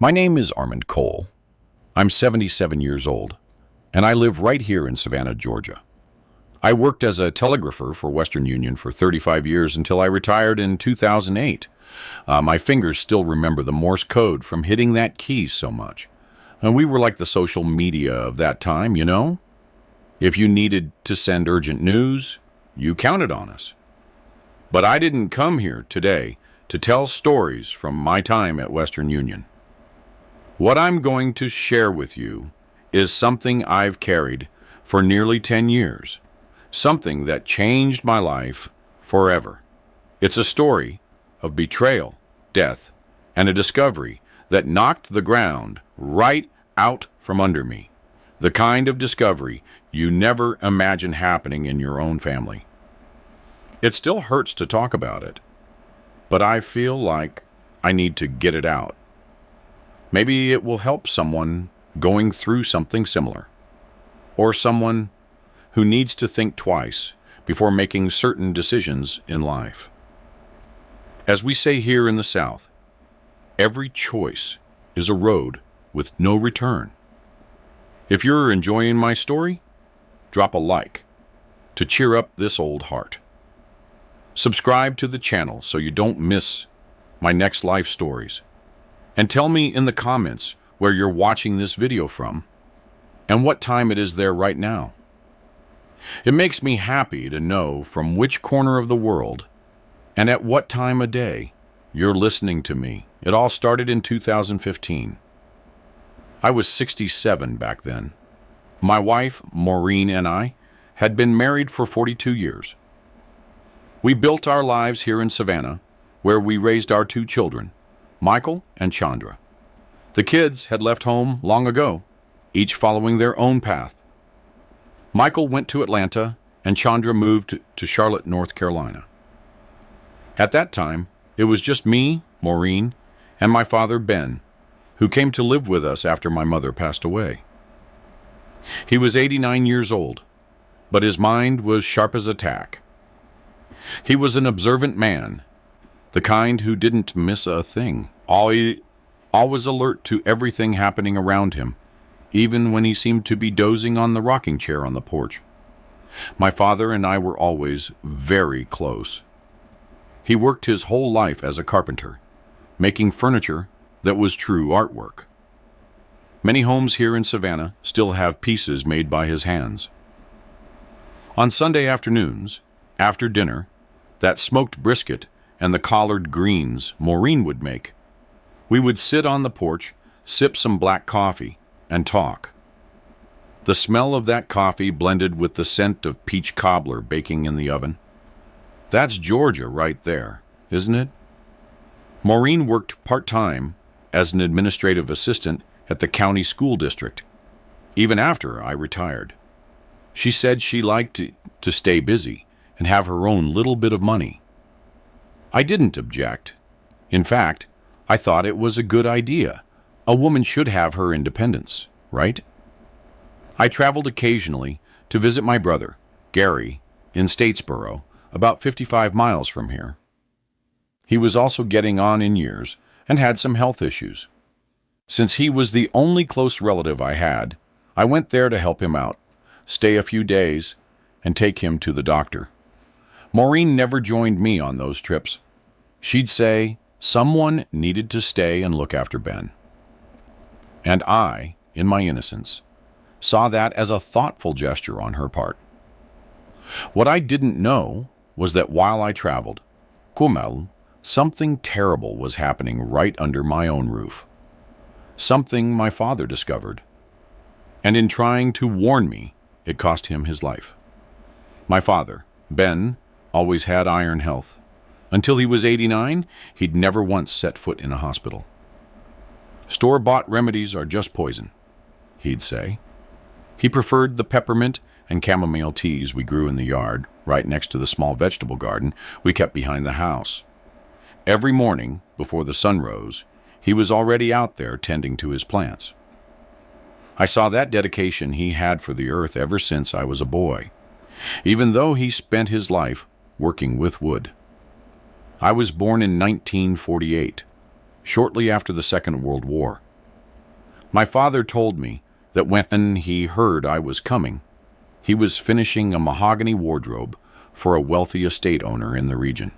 My name is Armand Cole. I'm 77 years old, and I live right here in Savannah, Georgia. I worked as a telegrapher for Western Union for 35 years until I retired in 2008. My fingers still remember the Morse code from hitting that key so much. And we were like the social media of that time, you know? If you needed to send urgent news, you counted on us. But I didn't come here today to tell stories from my time at Western Union. What I'm going to share with you is something I've carried for nearly 10 years, something that changed my life forever. It's a story of betrayal, death, and a discovery that knocked the ground right out from under me, the kind of discovery you never imagine happening in your own family. It still hurts to talk about it, but I feel like I need to get it out. Maybe it will help someone going through something similar, or someone who needs to think twice before making certain decisions in life. As we say here in the South, every choice is a road with no return. If you're enjoying my story, drop a like to cheer up this old heart. Subscribe to the channel so you don't miss my next life stories. And tell me in the comments where you're watching this video from and what time it is there right now. It makes me happy to know from which corner of the world and at what time of day you're listening to me. It all started in 2015. I was 67 back then. My wife, Maureen, and I had been married for 42 years. We built our lives here in Savannah, where we raised our two children, Michael and Chandra. The kids had left home long ago, each following their own path. Michael went to Atlanta, and Chandra moved to Charlotte, North Carolina. At that time, it was just me, Maureen, and my father, Ben, who came to live with us after my mother passed away. He was 89 years old, but his mind was sharp as a tack. He was an observant man, the kind who didn't miss a thing, always alert to everything happening around him, even when he seemed to be dozing on the rocking chair on the porch. My father and I were always very close. He worked his whole life as a carpenter, making furniture that was true artwork. Many homes here in Savannah still have pieces made by his hands. On Sunday afternoons, after dinner, that smoked brisket and the collard greens Maureen would make, we would sit on the porch, sip some black coffee, and talk. The smell of that coffee blended with the scent of peach cobbler baking in the oven. That's Georgia right there, isn't it? Maureen worked part-time as an administrative assistant at the county school district, even after I retired. She said she liked to stay busy and have her own little bit of money. I didn't object. In fact, I thought it was a good idea. A woman should have her independence, right? I traveled occasionally to visit my brother, Gary, in Statesboro, about 55 miles from here. He was also getting on in years and had some health issues. Since he was the only close relative I had, I went there to help him out, stay a few days, and take him to the doctor. Maureen never joined me on those trips. She'd say someone needed to stay and look after Ben. And I, in my innocence, saw that as a thoughtful gesture on her part. What I didn't know was that while I traveled, something terrible was happening right under my own roof. Something my father discovered. And in trying to warn me, it cost him his life. My father, Ben, always had iron health. Until he was 89, he'd never once set foot in a hospital. Store-bought remedies are just poison, he'd say. He preferred the peppermint and chamomile teas we grew in the yard, right next to the small vegetable garden we kept behind the house. Every morning, before the sun rose, he was already out there tending to his plants. I saw that dedication he had for the earth ever since I was a boy, even though he spent his life working with wood. I was born in 1948, shortly after the Second World War. My father told me that when he heard I was coming, he was finishing a mahogany wardrobe for a wealthy estate owner in the region.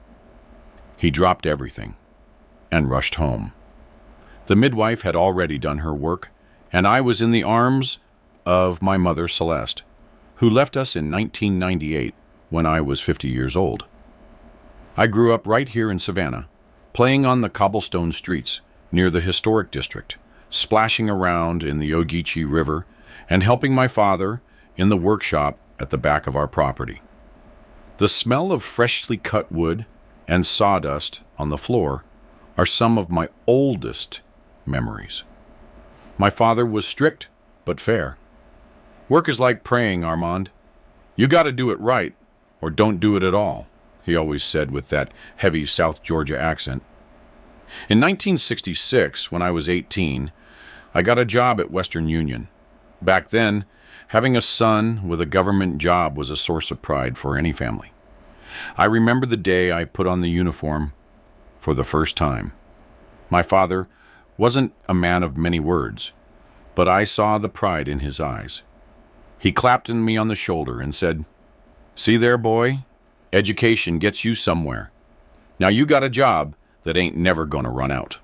He dropped everything and rushed home. The midwife had already done her work, and I was in the arms of my mother, Celeste, who left us in 1998 when I was 50 years old. I grew up right here in Savannah, playing on the cobblestone streets near the historic district, splashing around in the Ogeechee River, and helping my father in the workshop at the back of our property. The smell of freshly cut wood and sawdust on the floor are some of my oldest memories. My father was strict but fair. Work is like praying, Armand. You got to do it right, or don't do it at all, he always said with that heavy South Georgia accent. In 1966, when I was 18, I got a job at Western Union. Back then, having a son with a government job was a source of pride for any family. I remember the day I put on the uniform for the first time. My father wasn't a man of many words, but I saw the pride in his eyes. He clapped me on the shoulder and said, "See there, boy? Education gets you somewhere. Now you got a job that ain't never gonna run out."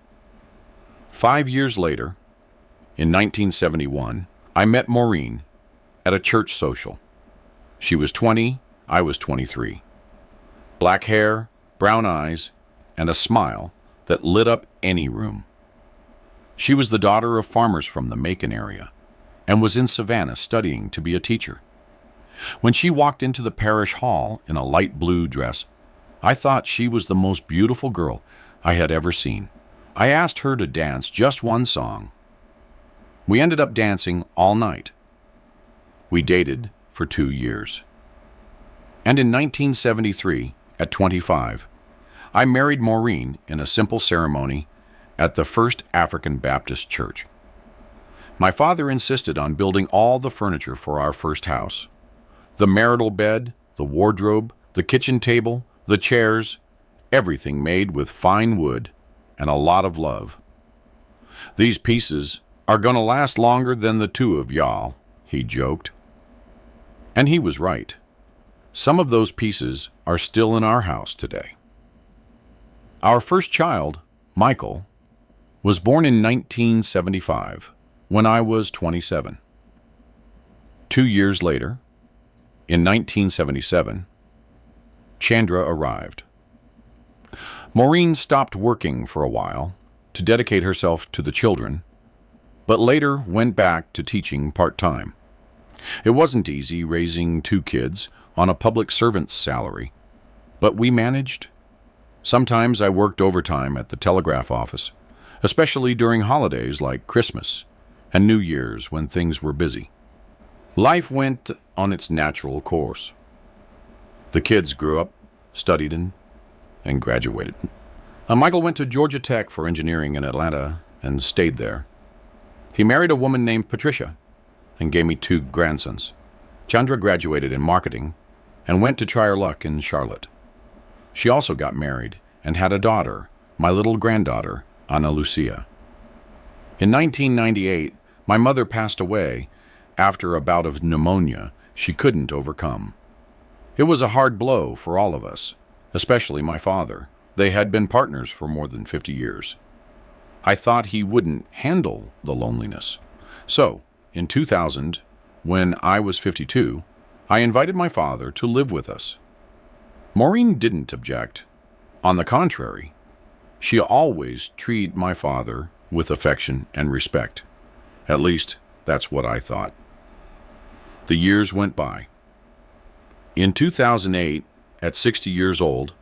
5 years later, in 1971, I met Maureen at a church social. She was 20, I was 23. Black hair, brown eyes, and a smile that lit up any room. She was the daughter of farmers from the Macon area and was in Savannah studying to be a teacher. When she walked into the parish hall in a light blue dress, I thought she was the most beautiful girl I had ever seen. I asked her to dance just one song. We ended up dancing all night. We dated for 2 years. And in 1973, at 25, I married Maureen in a simple ceremony at the First African Baptist Church. My father insisted on building all the furniture for our first house. The marital bed, the wardrobe, the kitchen table, the chairs, everything made with fine wood and a lot of love. "These pieces are going to last longer than the two of y'all," he joked. And he was right. Some of those pieces are still in our house today. Our first child, Michael, was born in 1975 when I was 27. 2 years later, in 1977, Chandra arrived. Maureen stopped working for a while to dedicate herself to the children, but later went back to teaching part-time. It wasn't easy raising 2 kids on a public servant's salary, but we managed. Sometimes I worked overtime at the telegraph office, especially during holidays like Christmas and New Year's when things were busy. Life went on its natural course. The kids grew up, studied, and graduated. Michael went to Georgia Tech for engineering in Atlanta and stayed there. He married a woman named Patricia and gave me 2 grandsons. Chandra graduated in marketing and went to try her luck in Charlotte. She also got married and had a daughter, my little granddaughter, Ana Lucia. In 1998, my mother passed away after a bout of pneumonia she couldn't overcome. It was a hard blow for all of us, especially my father. They had been partners for more than 50 years. I thought he wouldn't handle the loneliness. So, in 2000, when I was 52, I invited my father to live with us. Maureen didn't object. On the contrary, she always treated my father with affection and respect. At least, that's what I thought. The years went by. In 2008, at 60 years old,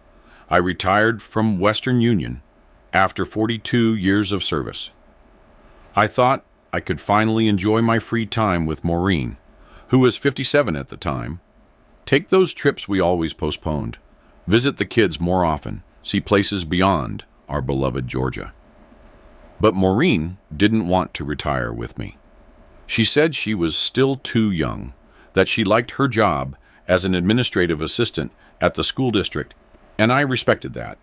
I retired from Western Union after 42 years of service. I thought I could finally enjoy my free time with Maureen, who was 57 at the time, take those trips we always postponed, visit the kids more often, see places beyond our beloved Georgia. But Maureen didn't want to retire with me. She said she was still too young, that she liked her job as an administrative assistant at the school district, and I respected that.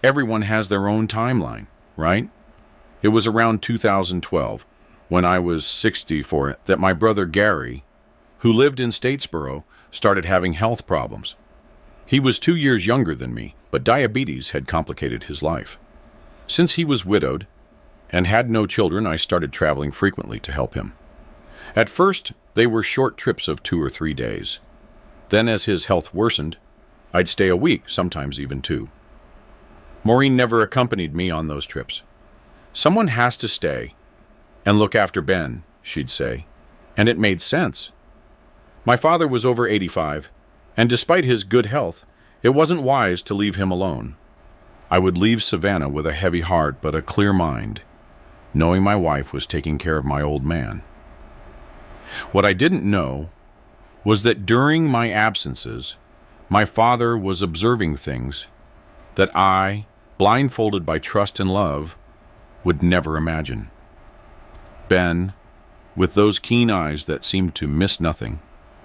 Everyone has their own timeline, right? It was around 2012 when I was 64 that my brother Gary, who lived in Statesboro, started having health problems. He was 2 years younger than me, but diabetes had complicated his life. Since he was widowed and had no children, I started traveling frequently to help him. At first, they were short trips of 2 or 3 days. Then, as his health worsened, I'd stay a week, sometimes even 2. Maureen never accompanied me on those trips. "Someone has to stay and look after Ben," she'd say, and it made sense. My father was over 85, and despite his good health, it wasn't wise to leave him alone. I would leave Savannah with a heavy heart but a clear mind, knowing my wife was taking care of my old man. What I didn't know was that during my absences, my father was observing things that I, blindfolded by trust and love, would never imagine. Ben, with those keen eyes that seemed to miss nothing,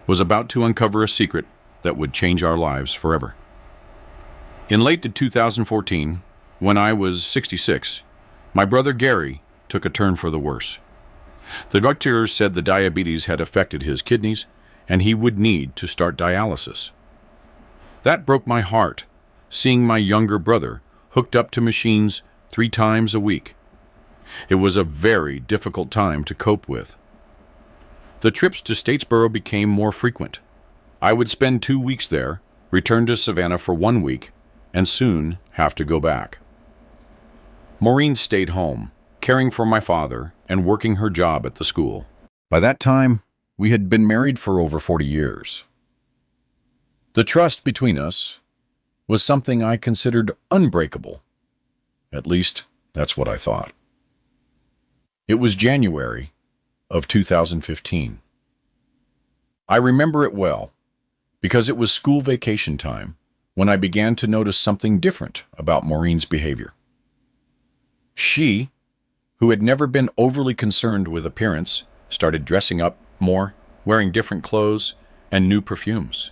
was about to uncover a secret that would change our lives forever. In late 2014, when I was 66, my brother Gary took a turn for the worse. The doctors said the diabetes had affected his kidneys and he would need to start dialysis. That broke my heart, seeing my younger brother hooked up to machines 3 times a week. It was a very difficult time to cope with. The trips to Statesboro became more frequent. I would spend 2 weeks there, return to Savannah for 1 week, and soon have to go back. Maureen stayed home, caring for my father and working her job at the school. By that time, we had been married for over 40 years. The trust between us was something I considered unbreakable. At least, that's what I thought. It was January of 2015. I remember it well because it was school vacation time when I began to notice something different about Maureen's behavior. She, who had never been overly concerned with appearance, started dressing up more, wearing different clothes and new perfumes.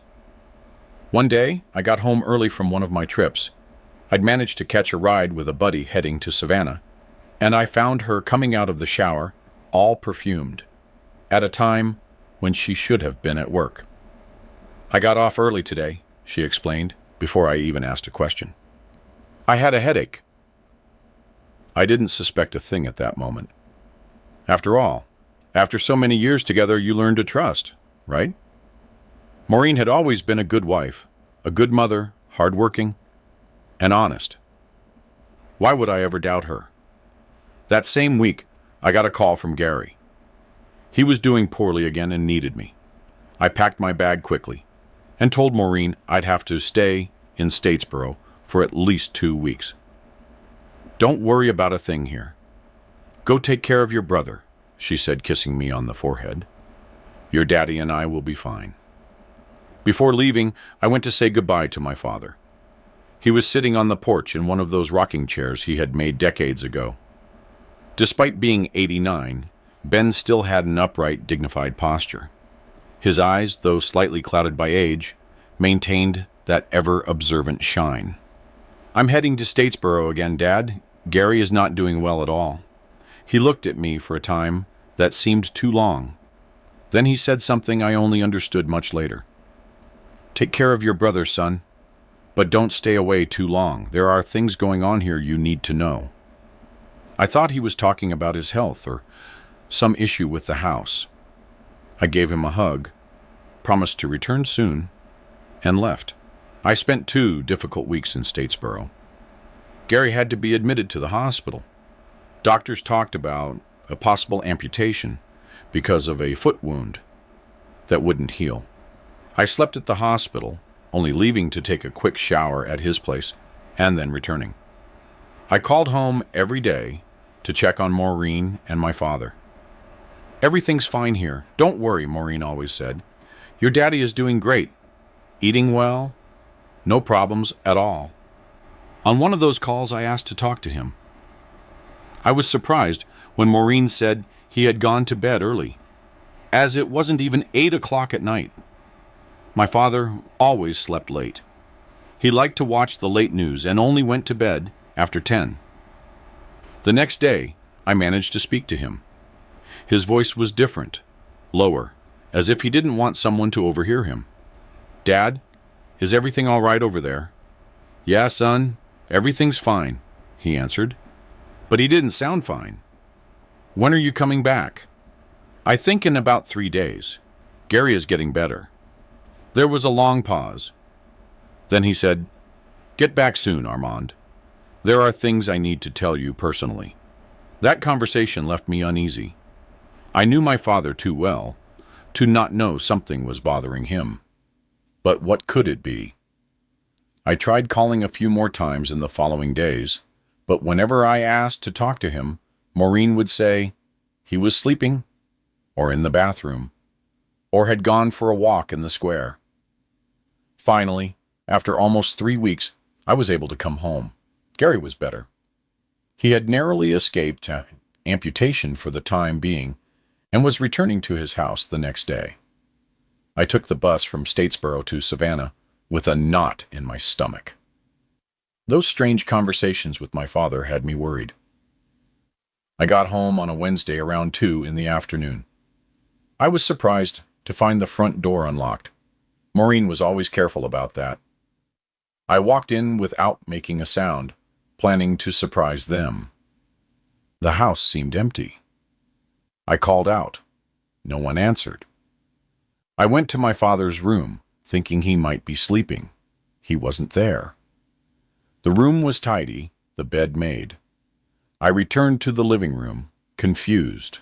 One day, I got home early from one of my trips. I'd managed to catch a ride with a buddy heading to Savannah, and I found her coming out of the shower, all perfumed, at a time when she should have been at work. "I got off early today," she explained, before I even asked a question. "I had a headache." I didn't suspect a thing at that moment. After all, after so many years together, you learn to trust, right? Maureen had always been a good wife, a good mother, hardworking, and honest. Why would I ever doubt her? That same week, I got a call from Gary. He was doing poorly again and needed me. I packed my bag quickly and told Maureen I'd have to stay in Statesboro for at least 2 weeks. "Don't worry about a thing here. Go take care of your brother," she said, kissing me on the forehead. "Your daddy and I will be fine." Before leaving, I went to say goodbye to my father. He was sitting on the porch in one of those rocking chairs he had made decades ago. Despite being 89, Ben still had an upright, dignified posture. His eyes, though slightly clouded by age, maintained that ever-observant shine. "I'm heading to Statesboro again, Dad. Gary is not doing well at all." He looked at me for a time that seemed too long. Then he said something I only understood much later. "Take care of your brother, son, but don't stay away too long. There are things going on here you need to know." I thought he was talking about his health or some issue with the house. I gave him a hug, promised to return soon, and left. I spent 2 difficult weeks in Statesboro. Gary had to be admitted to the hospital. Doctors talked about a possible amputation because of a foot wound that wouldn't heal. I slept at the hospital, only leaving to take a quick shower at his place and then returning. I called home every day to check on Maureen and my father. "Everything's fine here. Don't worry," Maureen always said. "Your daddy is doing great. Eating well. No problems at all." On one of those calls, I asked to talk to him. I was surprised when Maureen said he had gone to bed early, as it wasn't even 8 o'clock at night. My father always slept late. He liked to watch the late news and only went to bed after 10. The next day, I managed to speak to him. His voice was different, lower, as if he didn't want someone to overhear him. "Dad, is everything all right over there?" "Yeah, son, everything's fine," he answered. But he didn't sound fine. "When are you coming back?" "I think in about 3 days. Gary is getting better." There was a long pause. Then he said, "Get back soon, Armand. There are things I need to tell you personally." That conversation left me uneasy. I knew my father too well to not know something was bothering him. But what could it be? I tried calling a few more times in the following days, but whenever I asked to talk to him, Maureen would say he was sleeping, or in the bathroom, or had gone for a walk in the square. Finally, after almost 3 weeks, I was able to come home. Gary was better. He had narrowly escaped amputation for the time being and was returning to his house the next day. I took the bus from Statesboro to Savannah with a knot in my stomach. Those strange conversations with my father had me worried. I got home on a Wednesday around 2 in the afternoon. I was surprised to find the front door unlocked. Maureen was always careful about that. I walked in without making a sound, planning to surprise them. The house seemed empty. I called out. No one answered. I went to my father's room, thinking he might be sleeping. He wasn't there. The room was tidy, the bed made. I returned to the living room, confused.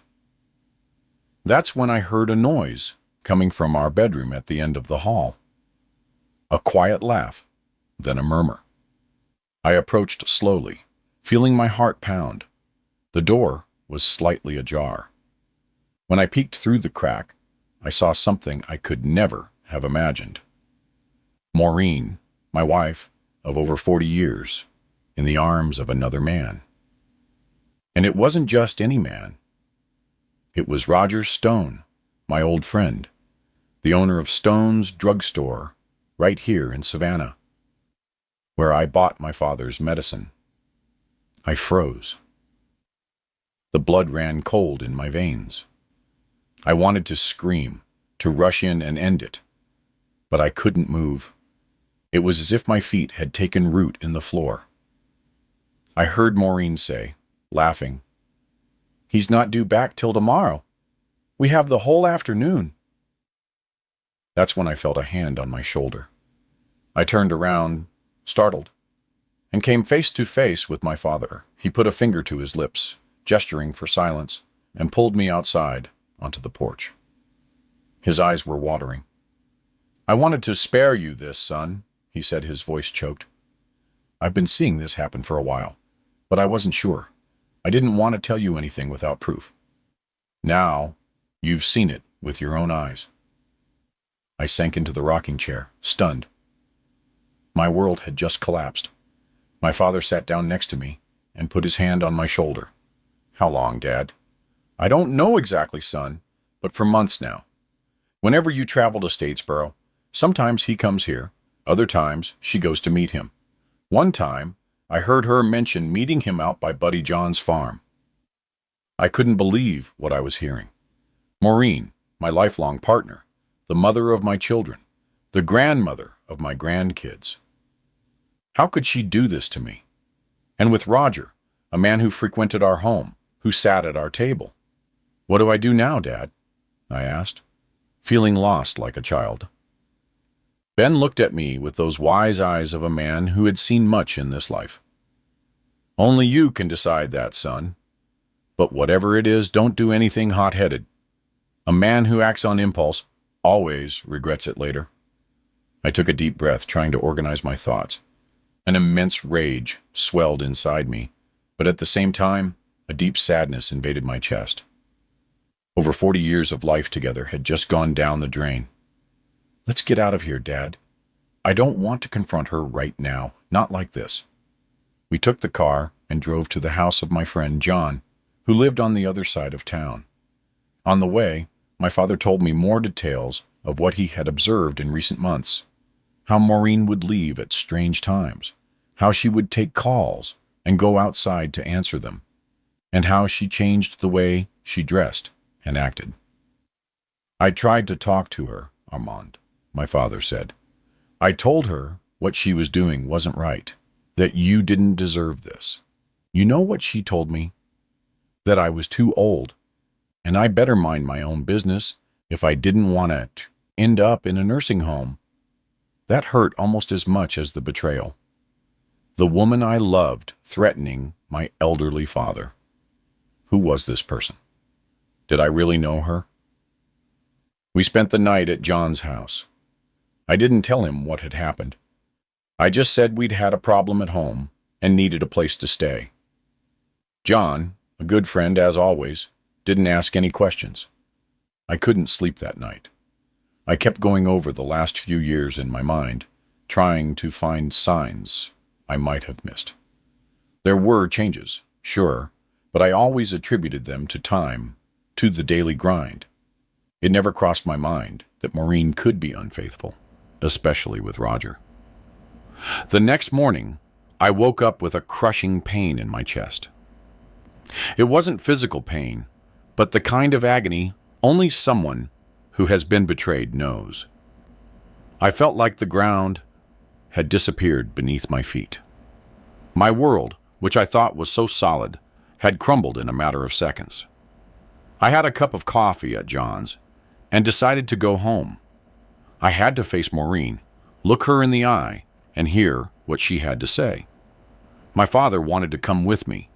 That's when I heard a noise coming from our bedroom at the end of the hall. A quiet laugh, then a murmur. I approached slowly, feeling my heart pound. The door was slightly ajar. When I peeked through the crack, I saw something I could never have imagined. Maureen, my wife of over 40 years, in the arms of another man. And it wasn't just any man. It was Roger Stone, my old friend, the owner of Stone's drugstore right here in Savannah, where I bought my father's medicine. I froze. The blood ran cold in my veins. I wanted to scream, to rush in and end it, but I couldn't move. It was as if my feet had taken root in the floor. I heard Maureen say, laughing, "He's not due back till tomorrow. We have the whole afternoon." That's when I felt a hand on my shoulder. I turned around, startled, and came face to face with my father. He put a finger to his lips, gesturing for silence, and pulled me outside onto the porch. His eyes were watering. "I wanted to spare you this, son," he said, his voice choked. "I've been seeing this happen for a while, but I wasn't sure. I didn't want to tell you anything without proof. Now, you've seen it with your own eyes." I sank into the rocking chair, stunned. My world had just collapsed. My father sat down next to me and put his hand on my shoulder. "How long, Dad?" "I don't know exactly, son, but for months now. Whenever you travel to Statesboro, sometimes he comes here, other times she goes to meet him. One time, I heard her mention meeting him out by Buddy John's farm." I couldn't believe what I was hearing. Maureen, my lifelong partner, the mother of my children, the grandmother of my grandkids. How could she do this to me? And with Roger, a man who frequented our home, who sat at our table. "What do I do now, Dad?" I asked, feeling lost like a child. Ben looked at me with those wise eyes of a man who had seen much in this life. "Only you can decide that, son. But whatever it is, don't do anything hot-headed. A man who acts on impulse always regrets it later." I took a deep breath, trying to organize my thoughts. An immense rage swelled inside me, but at the same time, a deep sadness invaded my chest. Over 40 years of life together had just gone down the drain. "Let's get out of here, Dad. I don't want to confront her right now, not like this." We took the car and drove to the house of my friend John, who lived on the other side of town. On the way, my father told me more details of what he had observed in recent months. How Maureen would leave at strange times, how she would take calls and go outside to answer them, and how she changed the way she dressed and acted. I tried to talk to her, Armand, my father said. I told her what she was doing wasn't right, that you didn't deserve this. You know what she told me? That I was too old, and I better mind my own business if I didn't want to end up in a nursing home. That hurt almost as much as the betrayal. The woman I loved threatening my elderly father. Who was this person? Did I really know her? We spent the night at John's house. I didn't tell him what had happened. I just said we'd had a problem at home and needed a place to stay. John, a good friend as always, didn't ask any questions. I couldn't sleep that night. I kept going over the last few years in my mind, trying to find signs I might have missed. There were changes, sure, but I always attributed them to time, to the daily grind. It never crossed my mind that Maureen could be unfaithful, especially with Roger. The next morning, I woke up with a crushing pain in my chest. It wasn't physical pain, but the kind of agony only someone who has been betrayed knows. I felt like the ground had disappeared beneath my feet. My world, which I thought was so solid, had crumbled in a matter of seconds. I had a cup of coffee at John's and decided to go home. I had to face Maureen, look her in the eye, and hear what she had to say. My father wanted to come with me,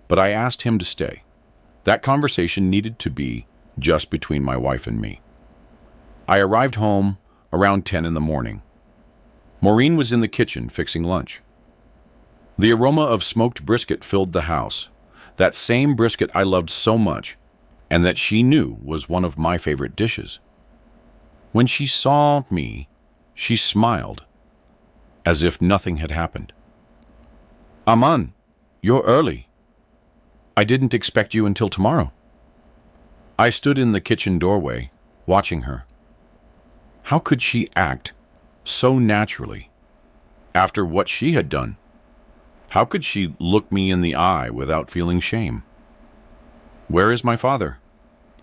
but I asked him to stay. That conversation needed to be just between my wife and me. I arrived home around 10 in the morning. Maureen was in the kitchen fixing lunch. The aroma of smoked brisket filled the house, that same brisket I loved so much, and that she knew was one of my favorite dishes. When she saw me, she smiled, as if nothing had happened. "Aman, you're early. I didn't expect you until tomorrow." I stood in the kitchen doorway, watching her. How could she act so naturally after what she had done? How could she look me in the eye without feeling shame? "Where is my father?"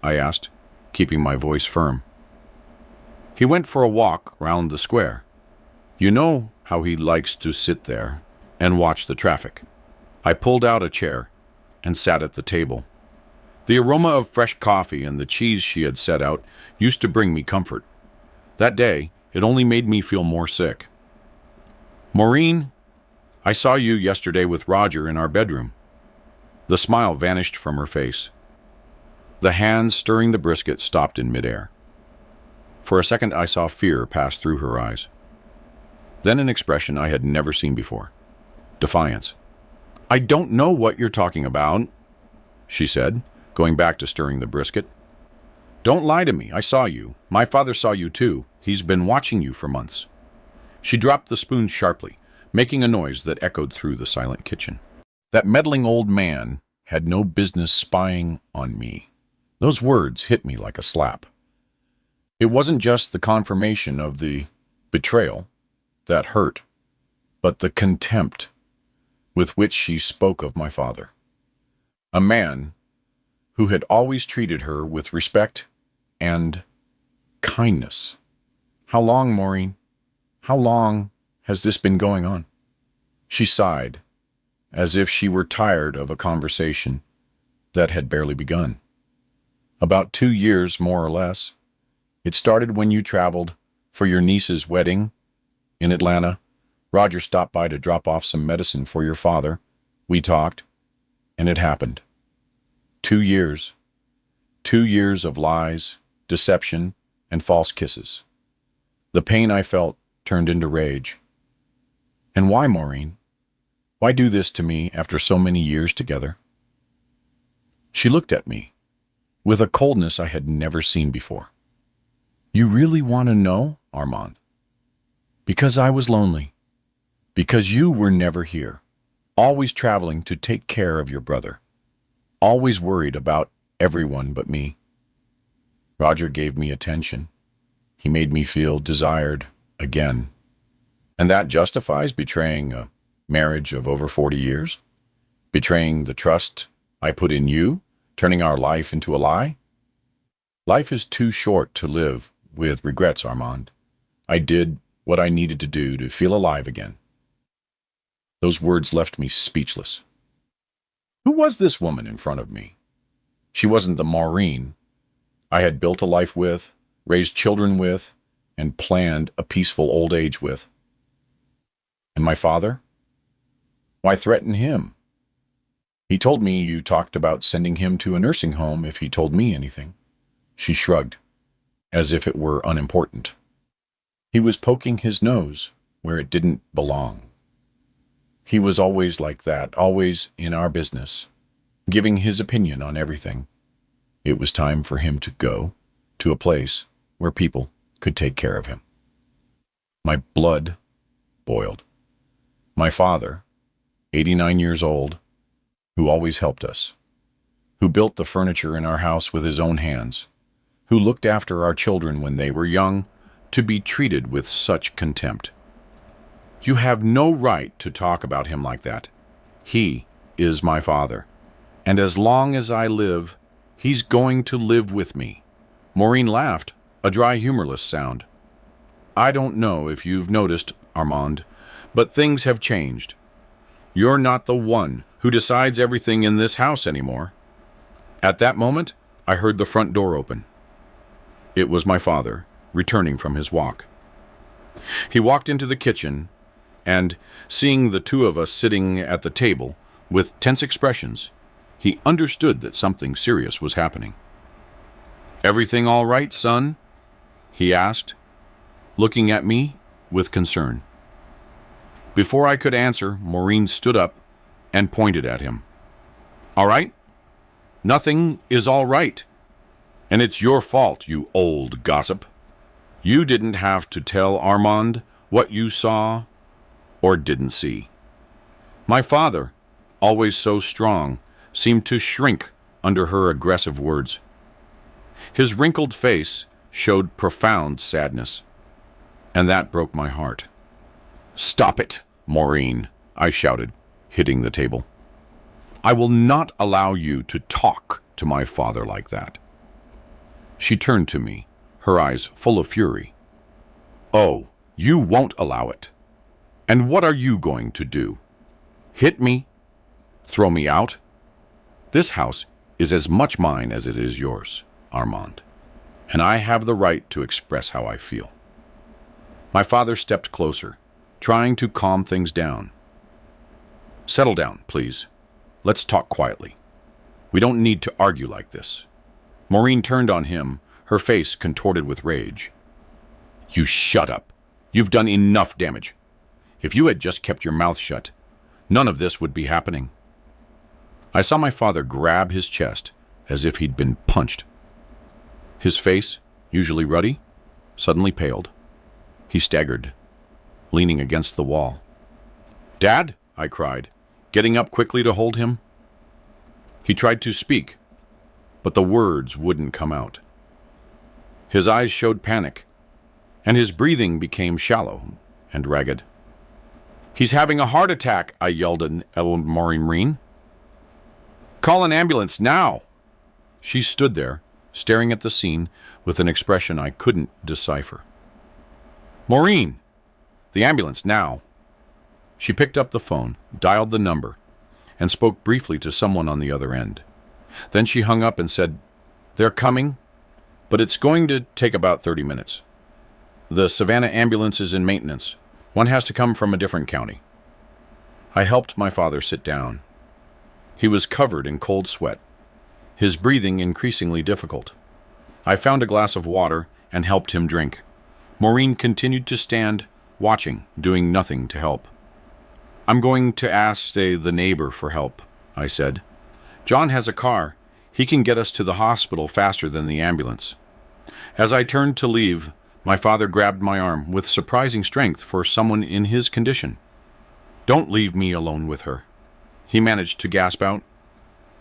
I asked, keeping my voice firm. "He went for a walk round the square. You know how he likes to sit there and watch the traffic." I pulled out a chair and sat at the table. The aroma of fresh coffee and the cheese she had set out used to bring me comfort. That day, it only made me feel more sick. "Maureen, I saw you yesterday with Roger in our bedroom." The smile vanished from her face. The hands stirring the brisket stopped in midair. For a second, I saw fear pass through her eyes. Then an expression I had never seen before. Defiance. "I don't know what you're talking about," she said, going back to stirring the brisket. "Don't lie to me. I saw you. My father saw you too. He's been watching you for months." She dropped the spoon sharply, making a noise that echoed through the silent kitchen. That meddling old man had no business spying on me. Those words hit me like a slap. It wasn't just the confirmation of the betrayal that hurt, but the contempt with which she spoke of my father. A man who had always treated her with respect and kindness. "How long, Maureen? How long has this been going on?" She sighed, as if she were tired of a conversation that had barely begun. "About 2 years, more or less. It started when you traveled for your niece's wedding in Atlanta. Roger stopped by to drop off some medicine for your father. We talked, and it happened. 2 years. 2 years of lies, deception, and false kisses. The pain I felt turned into rage. And why, Maureen? Why do this to me after so many years together?" She looked at me with a coldness I had never seen before. "You really want to know, Armand?" "Because I was lonely. Because you were never here, always traveling to take care of your brother, always worried about everyone but me. Roger gave me attention. He made me feel desired again. And that justifies betraying a marriage of over 40 years? Betraying the trust I put in you, turning our life into a lie? Life is too short to live with regrets, Armand. I did what I needed to do to feel alive again. Those words left me speechless. Who was this woman in front of me? She wasn't the Maureen I had built a life with, raised children with, and planned a peaceful old age with. And my father? Why threaten him? He told me you talked about sending him to a nursing home if he told me anything. She shrugged, as if it were unimportant. He was poking his nose where it didn't belong. He was always like that, always in our business, giving his opinion on everything. It was time for him to go to a place where people could take care of him. My blood boiled. My father, 89 years old, who always helped us, who built the furniture in our house with his own hands, who looked after our children when they were young, to be treated with such contempt. You have no right to talk about him like that. He is my father, and as long as I live, he's going to live with me. Maureen laughed, a dry, humorless sound. I don't know if you've noticed, Armand, but things have changed. You're not the one who decides everything in this house anymore. At that moment, I heard the front door open. It was my father, returning from his walk. He walked into the kitchen, and, seeing the two of us sitting at the table with tense expressions, he understood that something serious was happening. "Everything all right, son?" he asked, looking at me with concern. Before I could answer, Maureen stood up and pointed at him. "All right? Nothing is all right. And it's your fault, you old gossip. You didn't have to tell Armand what you saw or didn't see." My father, always so strong, seemed to shrink under her aggressive words. His wrinkled face showed profound sadness, and that broke my heart. "Stop it, Maureen," I shouted, hitting the table. "I will not allow you to talk to my father like that." She turned to me, her eyes full of fury. "Oh, you won't allow it. And what are you going to do? Hit me? Throw me out? This house is as much mine as it is yours, Armand, and I have the right to express how I feel." My father stepped closer, trying to calm things down. "Settle down, please. Let's talk quietly. We don't need to argue like this." Maureen turned on him, her face contorted with rage. "You shut up. You've done enough damage. If you had just kept your mouth shut, none of this would be happening." I saw my father grab his chest as if he'd been punched. His face, usually ruddy, suddenly paled. He staggered, leaning against the wall. "Dad!" I cried, getting up quickly to hold him. He tried to speak, but the words wouldn't come out. His eyes showed panic, and his breathing became shallow and ragged. "He's having a heart attack," I yelled at Maureen. "Call an ambulance now!" She stood there, staring at the scene with an expression I couldn't decipher. "Maureen! The ambulance now!" She picked up the phone, dialed the number, and spoke briefly to someone on the other end. Then she hung up and said, "They're coming, but it's going to take about 30 minutes. The Savannah ambulance is in maintenance. One has to come from a different county." I helped my father sit down. He was covered in cold sweat, his breathing increasingly difficult. I found a glass of water and helped him drink. Maureen continued to stand, watching, doing nothing to help. "I'm going to ask, the neighbor for help," I said. "John has a car. He can get us to the hospital faster than the ambulance." As I turned to leave, my father grabbed my arm with surprising strength for someone in his condition. "Don't leave me alone with her," he managed to gasp out.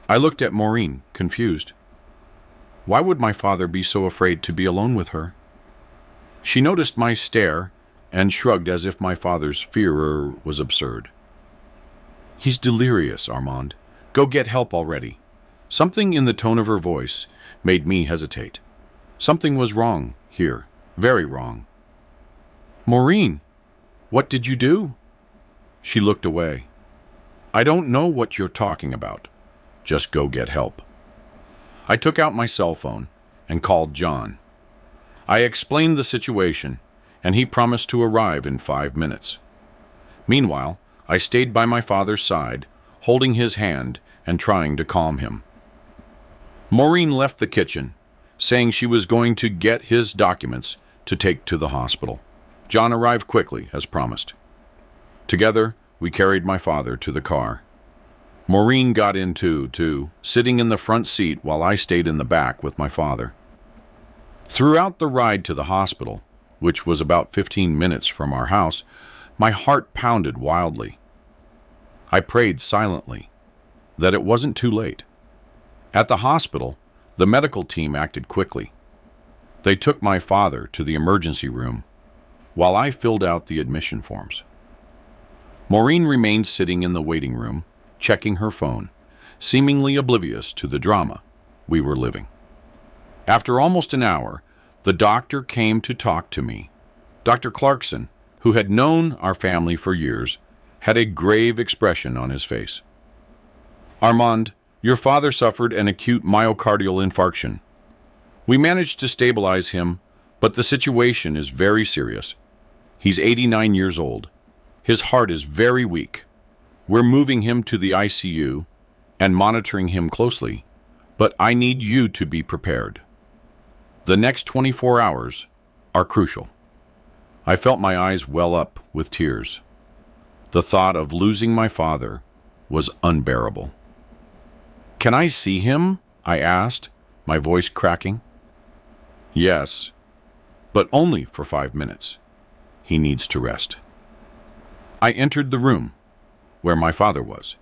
I looked at Maureen, confused. Why would my father be so afraid to be alone with her? She noticed my stare and shrugged as if my father's fear was absurd. "He's delirious, Armand. Go get help already." Something in the tone of her voice made me hesitate. Something was wrong here, very wrong. Maureen, what did you do? She looked away. I don't know what you're talking about. Just go get help. I took out my cell phone and called John. I explained the situation, and he promised to arrive in 5 minutes. Meanwhile, I stayed by my father's side, holding his hand and trying to calm him. Maureen left the kitchen, saying she was going to get his documents to take to the hospital. John arrived quickly, as promised. Together, we carried my father to the car. Maureen got in too, sitting in the front seat while I stayed in the back with my father. Throughout the ride to the hospital, which was about 15 minutes from our house, my heart pounded wildly. I prayed silently that it wasn't too late. At the hospital, the medical team acted quickly. They took my father to the emergency room while I filled out the admission forms. Maureen remained sitting in the waiting room, checking her phone, seemingly oblivious to the drama we were living. After almost an hour, the doctor came to talk to me. Dr. Clarkson, who had known our family for years, had a grave expression on his face. Armand, your father suffered an acute myocardial infarction. We managed to stabilize him, but the situation is very serious. He's 89 years old. His heart is very weak. We're moving him to the ICU and monitoring him closely, but I need you to be prepared. The next 24 hours are crucial. I felt my eyes well up with tears. The thought of losing my father was unbearable. Can I see him? I asked, my voice cracking. Yes, but only for 5 minutes. He needs to rest. I entered the room where my father was.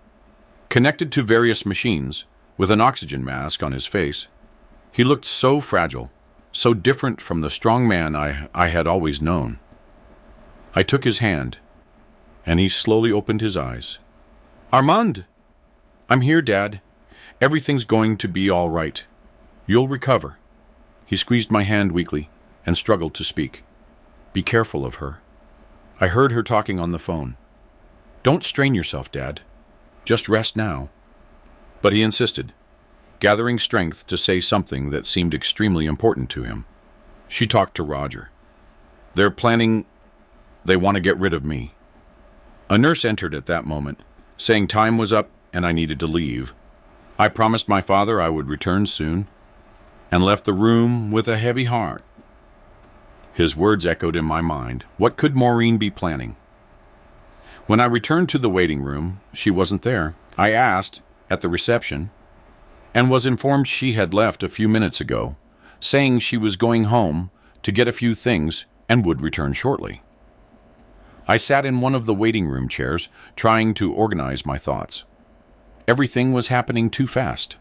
Connected to various machines, with an oxygen mask on his face, he looked so fragile, so different from the strong man I had always known. I took his hand, and he slowly opened his eyes. Armand! I'm here, Dad. Everything's going to be all right. You'll recover. He squeezed my hand weakly and struggled to speak. Be careful of her. I heard her talking on the phone. Don't strain yourself, Dad. Just rest now. But he insisted, gathering strength to say something that seemed extremely important to him. She talked to Roger. They're planning. They want to get rid of me. A nurse entered at that moment, saying time was up and I needed to leave. I promised my father I would return soon, and left the room with a heavy heart. His words echoed in my mind. What could Maureen be planning? When I returned to the waiting room, she wasn't there. I asked at the reception, and was informed she had left a few minutes ago, saying she was going home to get a few things and would return shortly. I sat in one of the waiting room chairs, trying to organize my thoughts. Everything was happening too fast.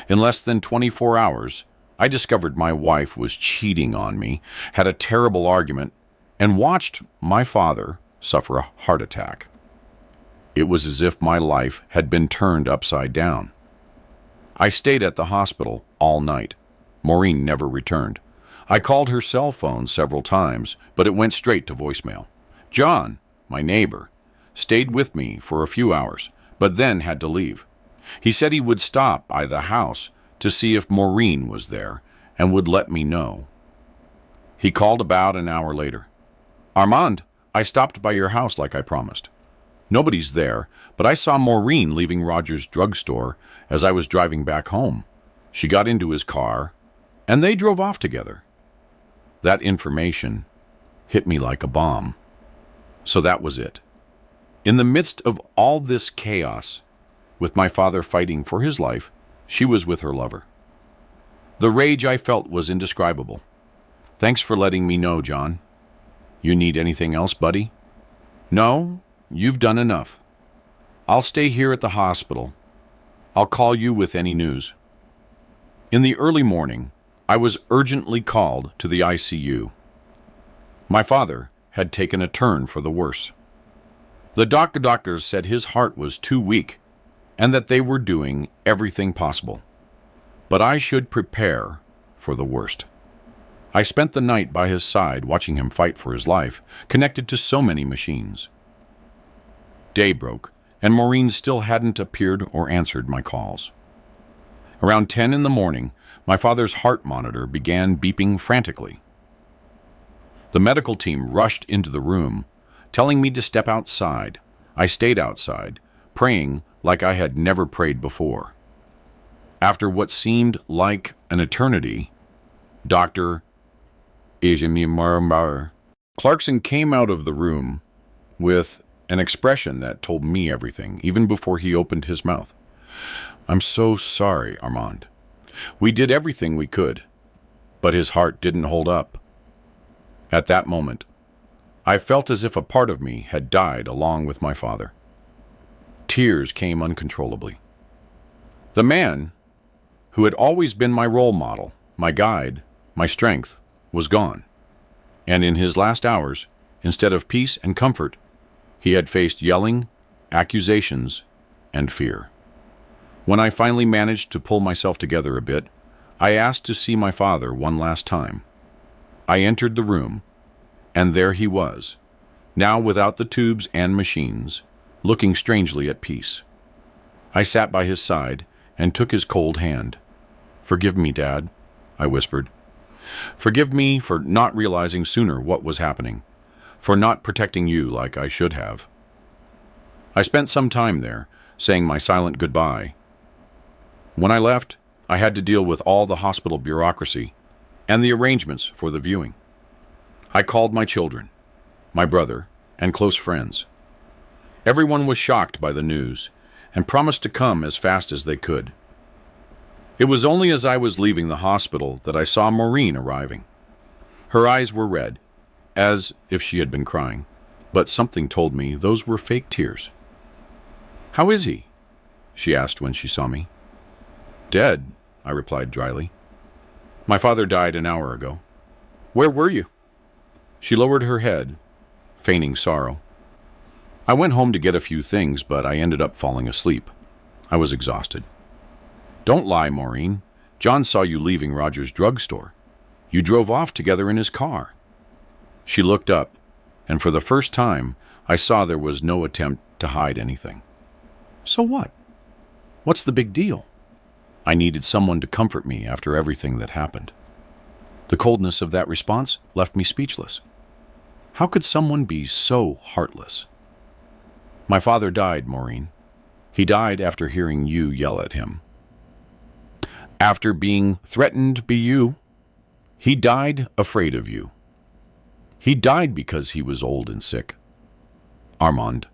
In less than 24 hours, I discovered my wife was cheating on me, had a terrible argument, and watched my father suffer a heart attack. It was as if my life had been turned upside down. I stayed at the hospital all night. Maureen never returned. I called her cell phone several times, but it went straight to voicemail. John, my neighbor, stayed with me for a few hours, but then had to leave. He said he would stop by the house to see if Maureen was there and would let me know. He called about an hour later. Armand, I stopped by your house like I promised. Nobody's there, but I saw Maureen leaving Roger's drugstore as I was driving back home. She got into his car, and they drove off together. That information hit me like a bomb. So that was it. In the midst of all this chaos, with my father fighting for his life, she was with her lover. The rage I felt was indescribable. Thanks for letting me know, John. You need anything else, buddy? No, you've done enough. I'll stay here at the hospital. I'll call you with any news. In the early morning, I was urgently called to the ICU. My father had taken a turn for the worse. The doctors said his heart was too weak and that they were doing everything possible. But I should prepare for the worst. I spent the night by his side watching him fight for his life, connected to so many machines. Day broke, and Maureen still hadn't appeared or answered my calls. Around 10 in the morning, my father's heart monitor began beeping frantically. The medical team rushed into the room, telling me to step outside. I stayed outside, praying like I had never prayed before. After what seemed like an eternity, Dr. Clarkson came out of the room with an expression that told me everything, even before he opened his mouth. "I'm so sorry, Armand. We did everything we could, but his heart didn't hold up." At that moment, I felt as if a part of me had died along with my father. Tears came uncontrollably. The man who had always been my role model, my guide, my strength, was gone. And in his last hours, instead of peace and comfort, he had faced yelling, accusations, and fear. When I finally managed to pull myself together a bit, I asked to see my father one last time. I entered the room, and there he was, now without the tubes and machines, looking strangely at peace. I sat by his side and took his cold hand. "Forgive me, Dad," I whispered. "Forgive me for not realizing sooner what was happening, for not protecting you like I should have." I spent some time there, saying my silent goodbye. When I left, I had to deal with all the hospital bureaucracy and the arrangements for the viewing. I called my children, my brother, and close friends. Everyone was shocked by the news and promised to come as fast as they could. It was only as I was leaving the hospital that I saw Maureen arriving. Her eyes were red, as if she had been crying, but something told me those were fake tears. "How is he?" she asked when she saw me. "Dead," I replied dryly. "My father died an hour ago." "Where were you?" She lowered her head, feigning sorrow. "I went home to get a few things, but I ended up falling asleep. I was exhausted." "Don't lie, Maureen. John saw you leaving Roger's drugstore. You drove off together in his car." She looked up, and for the first time, I saw there was no attempt to hide anything. "So what? What's the big deal?" I needed someone to comfort me after everything that happened. The coldness of that response left me speechless. How could someone be so heartless? "My father died, Maureen. He died after hearing you yell at him. After being threatened by you. He died afraid of you. He died because he was old and sick. Armand,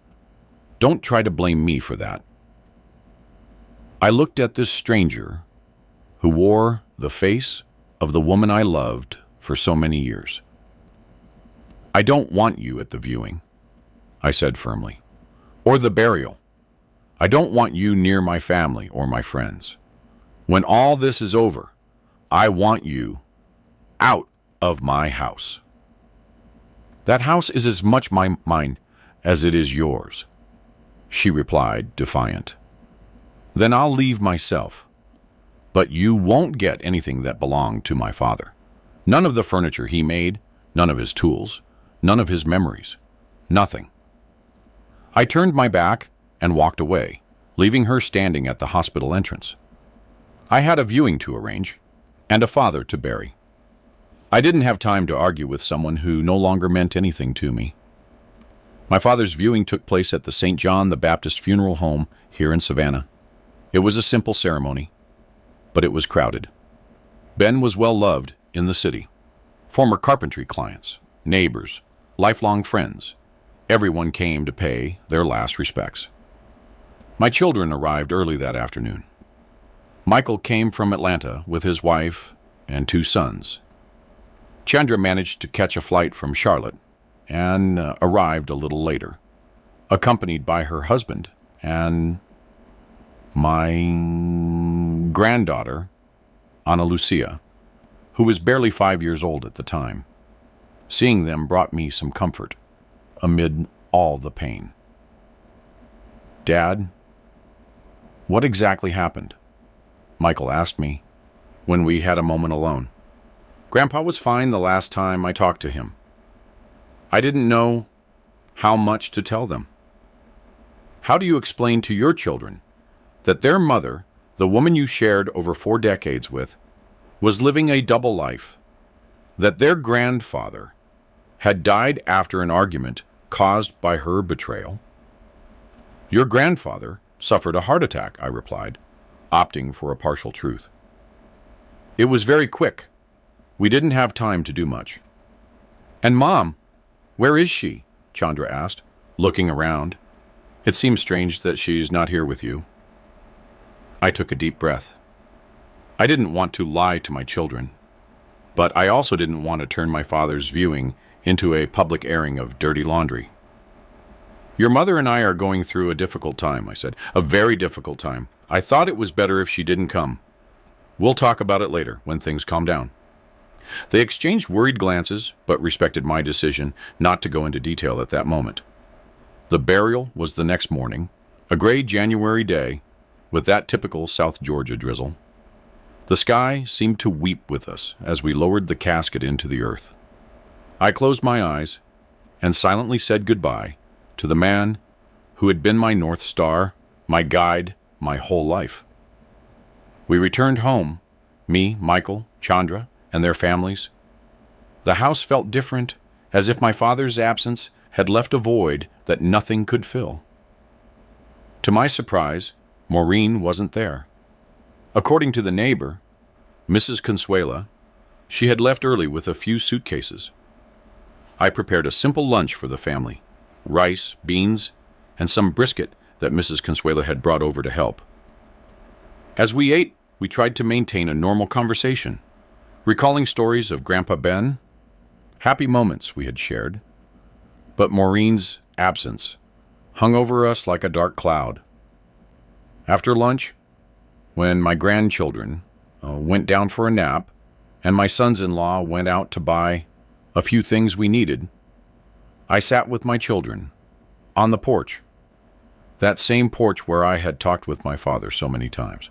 don't try to blame me for that." I looked at this stranger who wore the face of the woman I loved for so many years. "I don't want you at the viewing," I said firmly, "or the burial. I don't want you near my family or my friends. When all this is over, I want you out of my house." "That house is as much mine as it is yours," she replied, defiant. "Then I'll leave myself. But you won't get anything that belonged to my father. None of the furniture he made, none of his tools, none of his memories. Nothing." I turned my back and walked away, leaving her standing at the hospital entrance. I had a viewing to arrange and a father to bury. I didn't have time to argue with someone who no longer meant anything to me. My father's viewing took place at the St. John the Baptist Funeral Home here in Savannah. It was a simple ceremony, but it was crowded. Ben was well loved in the city. Former carpentry clients, neighbors, lifelong friends, everyone came to pay their last respects. My children arrived early that afternoon. Michael came from Atlanta with his wife and 2 sons. Chandra managed to catch a flight from Charlotte and arrived a little later, accompanied by her husband and my granddaughter, Ana Lucia, who was barely 5 years old at the time. Seeing them brought me some comfort amid all the pain. "Dad, what exactly happened?" Michael asked me when we had a moment alone. Grandpa was fine the last time I talked to him. I didn't know how much to tell them. How do you explain to your children that their mother, the woman you shared over 4 decades with, was living a double life, that their grandfather had died after an argument caused by her betrayal? Your grandfather suffered a heart attack, I replied, opting for a partial truth. It was very quick. We didn't have time to do much. And Mom, where is she? Chandra asked, looking around. It seems strange that she's not here with you. I took a deep breath. I didn't want to lie to my children, but I also didn't want to turn my father's viewing into a public airing of dirty laundry. Your mother and I are going through a difficult time, I said. A very difficult time. I thought it was better if she didn't come. We'll talk about it later, when things calm down. They exchanged worried glances, but respected my decision not to go into detail at that moment. The burial was the next morning, a gray January day, with that typical South Georgia drizzle. The sky seemed to weep with us as we lowered the casket into the earth. I closed my eyes and silently said goodbye to the man who had been my North Star, my guide, my whole life. We returned home, me, Michael, Chandra, and their families. The house felt different, as if my father's absence had left a void that nothing could fill. To my surprise, Maureen wasn't there. According to the neighbor, Mrs. Consuela, she had left early with a few suitcases. I prepared a simple lunch for the family, rice, beans, and some brisket that Mrs. Consuela had brought over to help. As we ate, we tried to maintain a normal conversation, recalling stories of Grandpa Ben, happy moments we had shared. But Maureen's absence hung over us like a dark cloud. After lunch, when my grandchildren went down for a nap and my sons-in-law went out to buy a few things we needed, I sat with my children on the porch, that same porch where I had talked with my father so many times.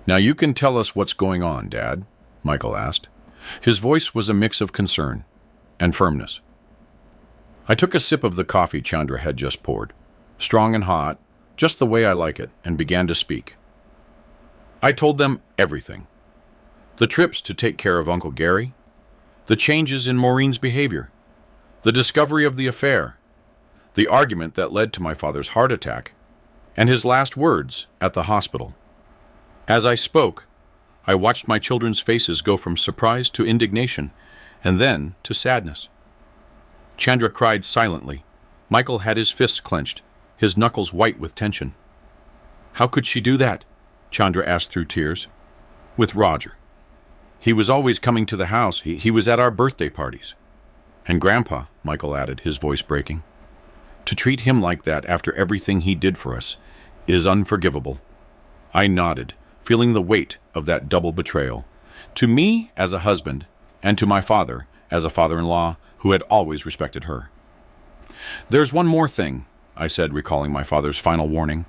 Now you can tell us what's going on, Dad, Michael asked. His voice was a mix of concern and firmness. I took a sip of the coffee Chandra had just poured, strong and hot, just the way I like it, and began to speak. I told them everything. The trips to take care of Uncle Gary, the changes in Maureen's behavior, the discovery of the affair, the argument that led to my father's heart attack, and his last words at the hospital. As I spoke, I watched my children's faces go from surprise to indignation, and then to sadness. Chandra cried silently. Michael had his fists clenched, his knuckles white with tension. How could she do that? Chandra asked through tears. With Roger. He was always coming to the house. He was at our birthday parties. And Grandpa, Michael added, his voice breaking. To treat him like that after everything he did for us is unforgivable. I nodded, feeling the weight of that double betrayal. To me as a husband, and to my father as a father-in-law who had always respected her. There's one more thing, I said, recalling my father's final warning.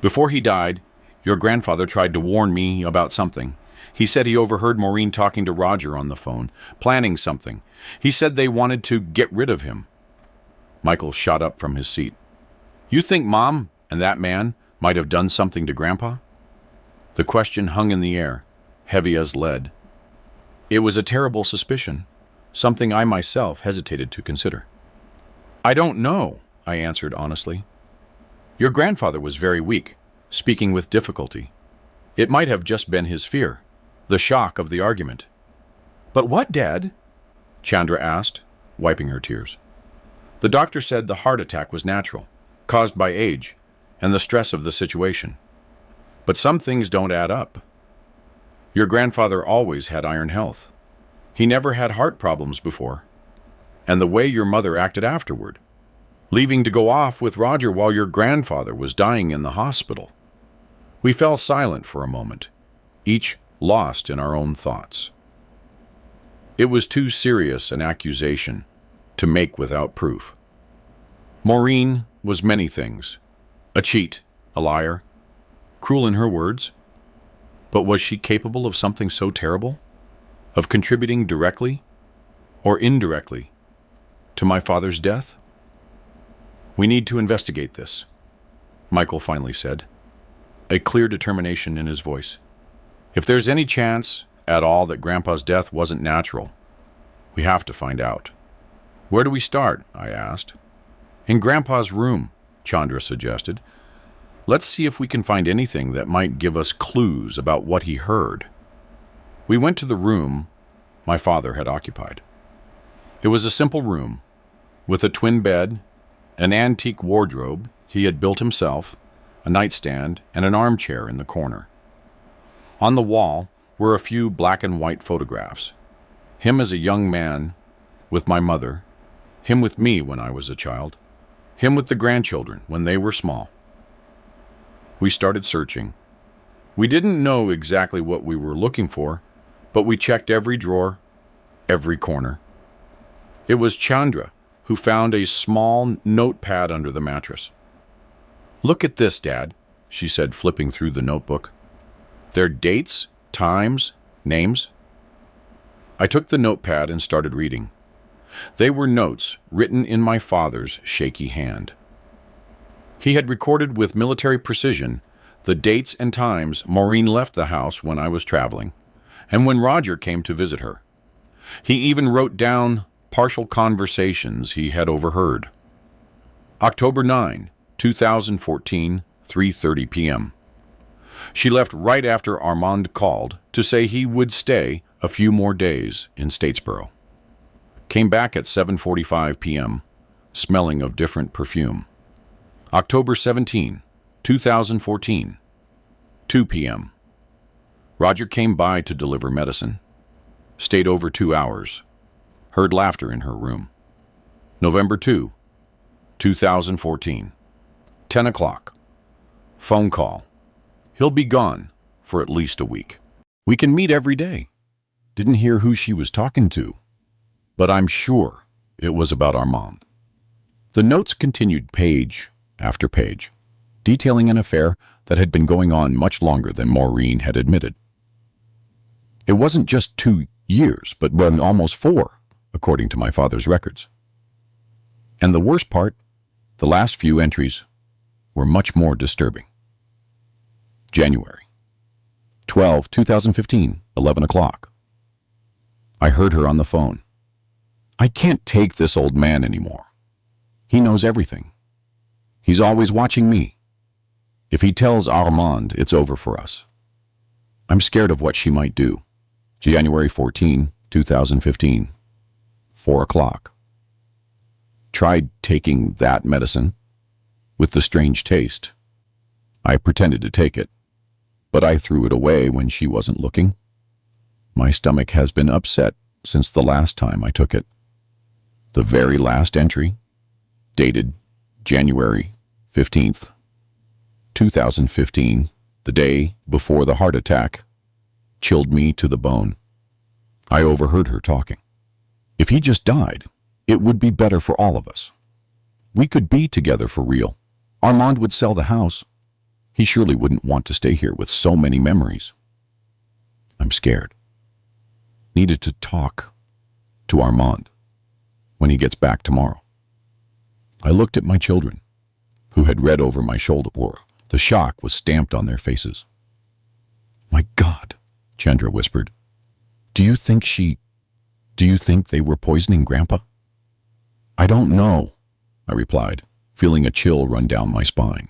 Before he died, your grandfather tried to warn me about something. He said he overheard Maureen talking to Roger on the phone, planning something. He said they wanted to get rid of him. Michael shot up from his seat. You think Mom and that man might have done something to Grandpa? The question hung in the air, heavy as lead. It was a terrible suspicion, something I myself hesitated to consider. I don't know, I answered honestly. Your grandfather was very weak, speaking with difficulty. It might have just been his fear, the shock of the argument. But what, Dad? Chandra asked, wiping her tears. The doctor said the heart attack was natural, caused by age and the stress of the situation. But some things don't add up. Your grandfather always had iron health. He never had heart problems before. And the way your mother acted afterward, leaving to go off with Roger while your grandfather was dying in the hospital. We fell silent for a moment, each lost in our own thoughts. It was too serious an accusation to make without proof. Maureen was many things. A cheat, a liar, cruel in her words. But was she capable of something so terrible? of contributing directly or indirectly to my father's death? We need to investigate this, Michael finally said, a clear determination in his voice. If there's any chance at all that Grandpa's death wasn't natural, we have to find out. Where do we start? I asked. In Grandpa's room, Chandra suggested. Let's see if we can find anything that might give us clues about what he heard. We went to the room my father had occupied. It was a simple room, with a twin bed, an antique wardrobe he had built himself, a nightstand, and an armchair in the corner. On the wall were a few black and white photographs. Him as a young man with my mother, him with me when I was a child, him with the grandchildren when they were small. We started searching. We didn't know exactly what we were looking for, but we checked every drawer, every corner. It was Chandra who found a small notepad under the mattress. "Look at this, Dad," she said, flipping through the notebook. "Their dates, times, names." I took the notepad and started reading. They were notes written in my father's shaky hand. He had recorded with military precision the dates and times Maureen left the house when I was traveling, and when Roger came to visit her. He even wrote down partial conversations he had overheard. October 9, 2014, 3:30 p.m. She left right after Armand called to say he would stay a few more days in Statesboro. Came back at 7:45 p.m., smelling of different perfume. October 17, 2014, 2 p.m. Roger came by to deliver medicine. Stayed over 2 hours. Heard laughter in her room. November 2, 2014, 10 o'clock. Phone call. He'll be gone for at least a week. We can meet every day. Didn't hear who she was talking to, but I'm sure it was about Armand. The notes continued page after page, detailing an affair that had been going on much longer than Maureen had admitted. It wasn't just 2 years, but almost 4, according to my father's records. And the worst part, the last few entries were much more disturbing. January 12, 2015, 11 o'clock. I heard her on the phone. "I can't take this old man anymore. He knows everything. He's always watching me. If he tells Armand, it's over for us. I'm scared of what she might do." January 14, 2015, 4 o'clock. Tried taking that medicine with the strange taste. I pretended to take it, but I threw it away when she wasn't looking. My stomach has been upset since the last time I took it. The very last entry, dated January 15th, 2015, the day before the heart attack, chilled me to the bone. I overheard her talking. If he just died, it would be better for all of us. We could be together for real. Armand would sell the house. He surely wouldn't want to stay here with so many memories. I'm scared. Needed to talk to Armand when he gets back tomorrow. I looked at my children, who had read over my shoulder. The shock was stamped on their faces. "My God," Chandra whispered. Do you think they were poisoning Grandpa?" "I don't know," I replied, feeling a chill run down my spine.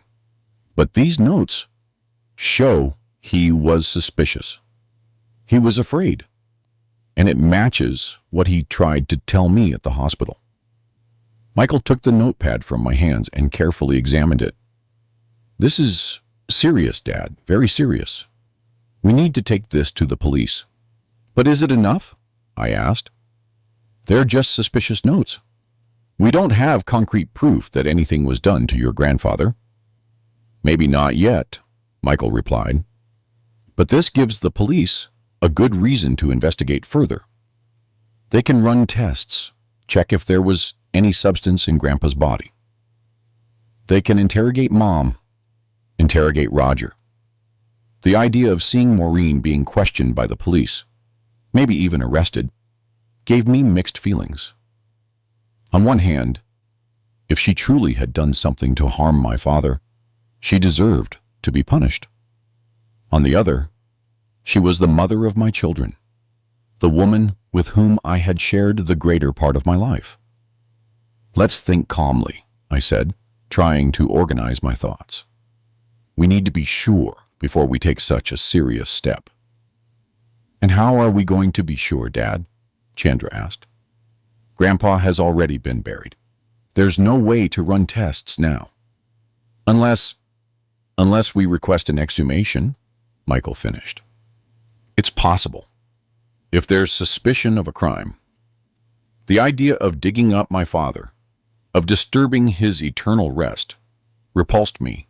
"But these notes show he was suspicious. He was afraid. And it matches what he tried to tell me at the hospital." Michael took the notepad from my hands and carefully examined it. "This is serious, Dad, very serious. We need to take this to the police." "But is it enough?" I asked. "They're just suspicious notes. We don't have concrete proof that anything was done to your grandfather." "Maybe not yet," Michael replied. "But this gives the police a good reason to investigate further. They can run tests, check if there was any substance in Grandpa's body. They can interrogate Mom, interrogate Roger. The idea of seeing Maureen being questioned by the police maybe even arrested, gave me mixed feelings. On one hand, if she truly had done something to harm my father, she deserved to be punished. On the other, she was the mother of my children, the woman with whom I had shared the greater part of my life. Let's think calmly, I said, trying to organize my thoughts. We need to be sure before we take such a serious step. And how are we going to be sure, Dad? Chandra asked. Grandpa has already been buried. There's no way to run tests now. Unless we request an exhumation, Michael finished. It's possible. If there's suspicion of a crime. The idea of digging up my father, of disturbing his eternal rest, repulsed me.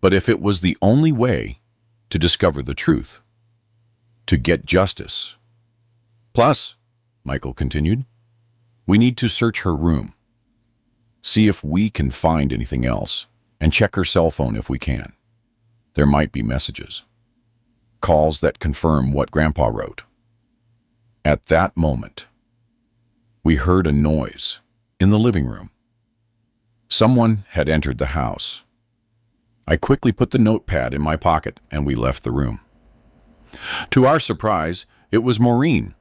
But if it was the only way to discover the truth, to get justice. Plus, Michael continued, we need to search her room, see if we can find anything else, and check her cell phone if we can. There might be messages, calls that confirm what Grandpa wrote. At that moment, we heard a noise in the living room. Someone had entered the house. I quickly put the notepad in my pocket and we left the room. To our surprise, it was Maureen.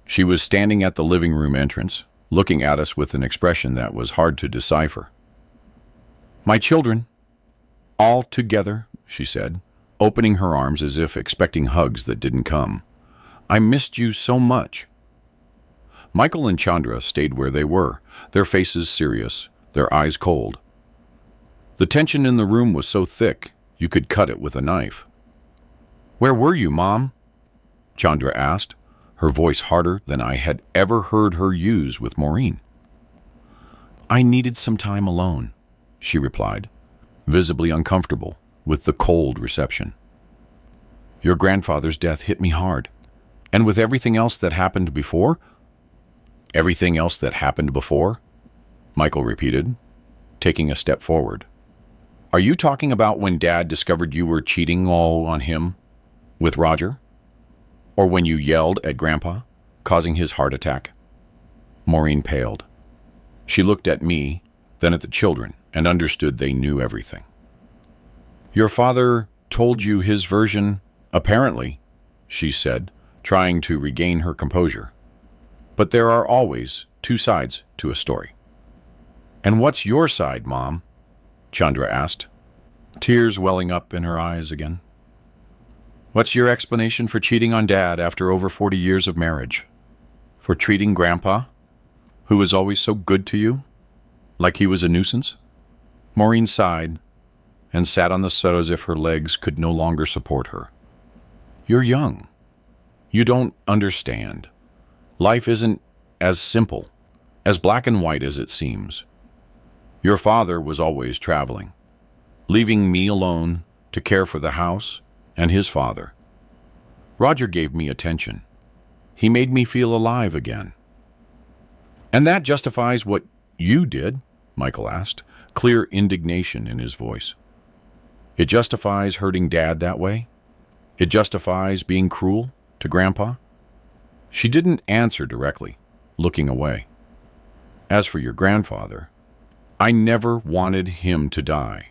She was standing at the living room entrance, looking at us with an expression that was hard to decipher. My children, all together, she said, opening her arms as if expecting hugs that didn't come. I missed you so much. Michael and Chandra stayed where they were, their faces serious, their eyes cold. The tension in the room was so thick, you could cut it with a knife. Where were you, Mom? Chandra asked, her voice harder than I had ever heard her use with Maureen. I needed some time alone, she replied, visibly uncomfortable with the cold reception. Your grandfather's death hit me hard. And with everything else that happened before? Everything else that happened before? Michael repeated, taking a step forward. Are you talking about when Dad discovered you were cheating all on him with Roger? Or when you yelled at Grandpa, causing his heart attack? Maureen paled. She looked at me, then at the children, and understood they knew everything. Your father told you his version, apparently, she said, trying to regain her composure. But there are always two sides to a story. And what's your side, Mom? Chandra asked, tears welling up in her eyes again. What's your explanation for cheating on Dad after over 40 years of marriage? For treating Grandpa, who was always so good to you, like he was a nuisance? Maureen sighed and sat on the sofa as if her legs could no longer support her. You're young. You don't understand. Life isn't as simple, as black and white as it seems. Your father was always traveling, leaving me alone to care for the house and his father. Roger gave me attention. He made me feel alive again. And that justifies what you did? Michael asked, clear indignation in his voice. It justifies hurting Dad that way? It justifies being cruel to Grandpa? She didn't answer directly, looking away. As for your grandfather, I never wanted him to die.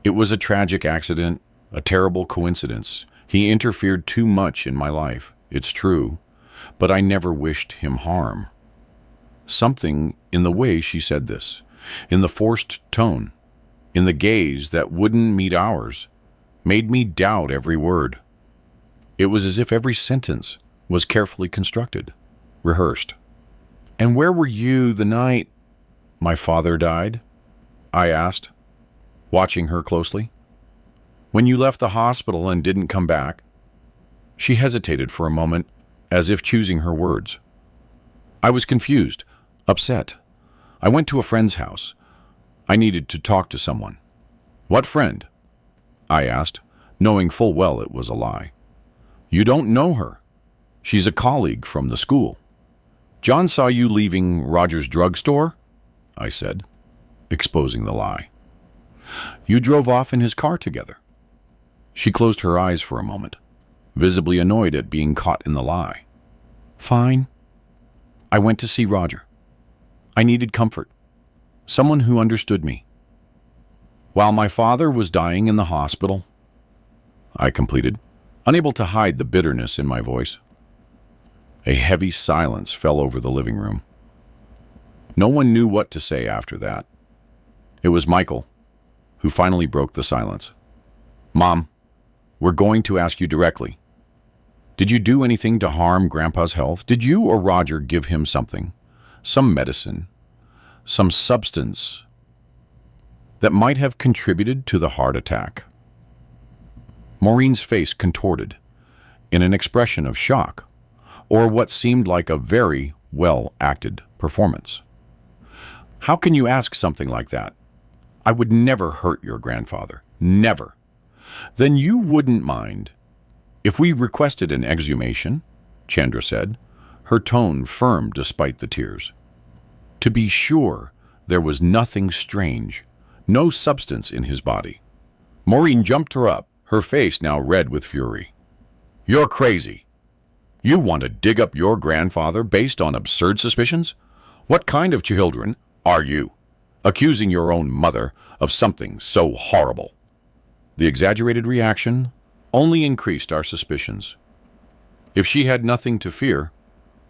It was a tragic accident, a terrible coincidence. He interfered too much in my life, it's true, but I never wished him harm. Something in the way she said this, in the forced tone, in the gaze that wouldn't meet ours, made me doubt every word. It was as if every sentence was carefully constructed, rehearsed. And where were you the night my father died? I asked, watching her closely. When you left the hospital and didn't come back? She hesitated for a moment, as if choosing her words. I was confused, upset. I went to a friend's house. I needed to talk to someone. What friend? I asked, knowing full well it was a lie. You don't know her. She's a colleague from the school. John saw you leaving Roger's drugstore? I said, exposing the lie. You drove off in his car together. She closed her eyes for a moment. visibly annoyed at being caught in the lie. Fine. I went to see Roger. I needed comfort. Someone who understood me. While my father was dying in the hospital, I completed, unable to hide the bitterness in my voice. A heavy silence fell over the living room. No one knew what to say after that. It was Michael who finally broke the silence. Mom, we're going to ask you directly. Did you do anything to harm Grandpa's health? Did you or Roger give him something? Some medicine? Some substance that might have contributed to the heart attack? Maureen's face contorted in an expression of shock, or what seemed like a very well-acted performance. How can you ask something like that? I would never hurt your grandfather. Never. Then you wouldn't mind if we requested an exhumation? Chandra said, her tone firm despite the tears. To be sure, there was nothing strange, no substance in his body. Maureen jumped her up, her face now red with fury. You're crazy. You want to dig up your grandfather based on absurd suspicions? What kind of children are you, accusing your own mother of something so horrible? The exaggerated reaction only increased our suspicions. If she had nothing to fear,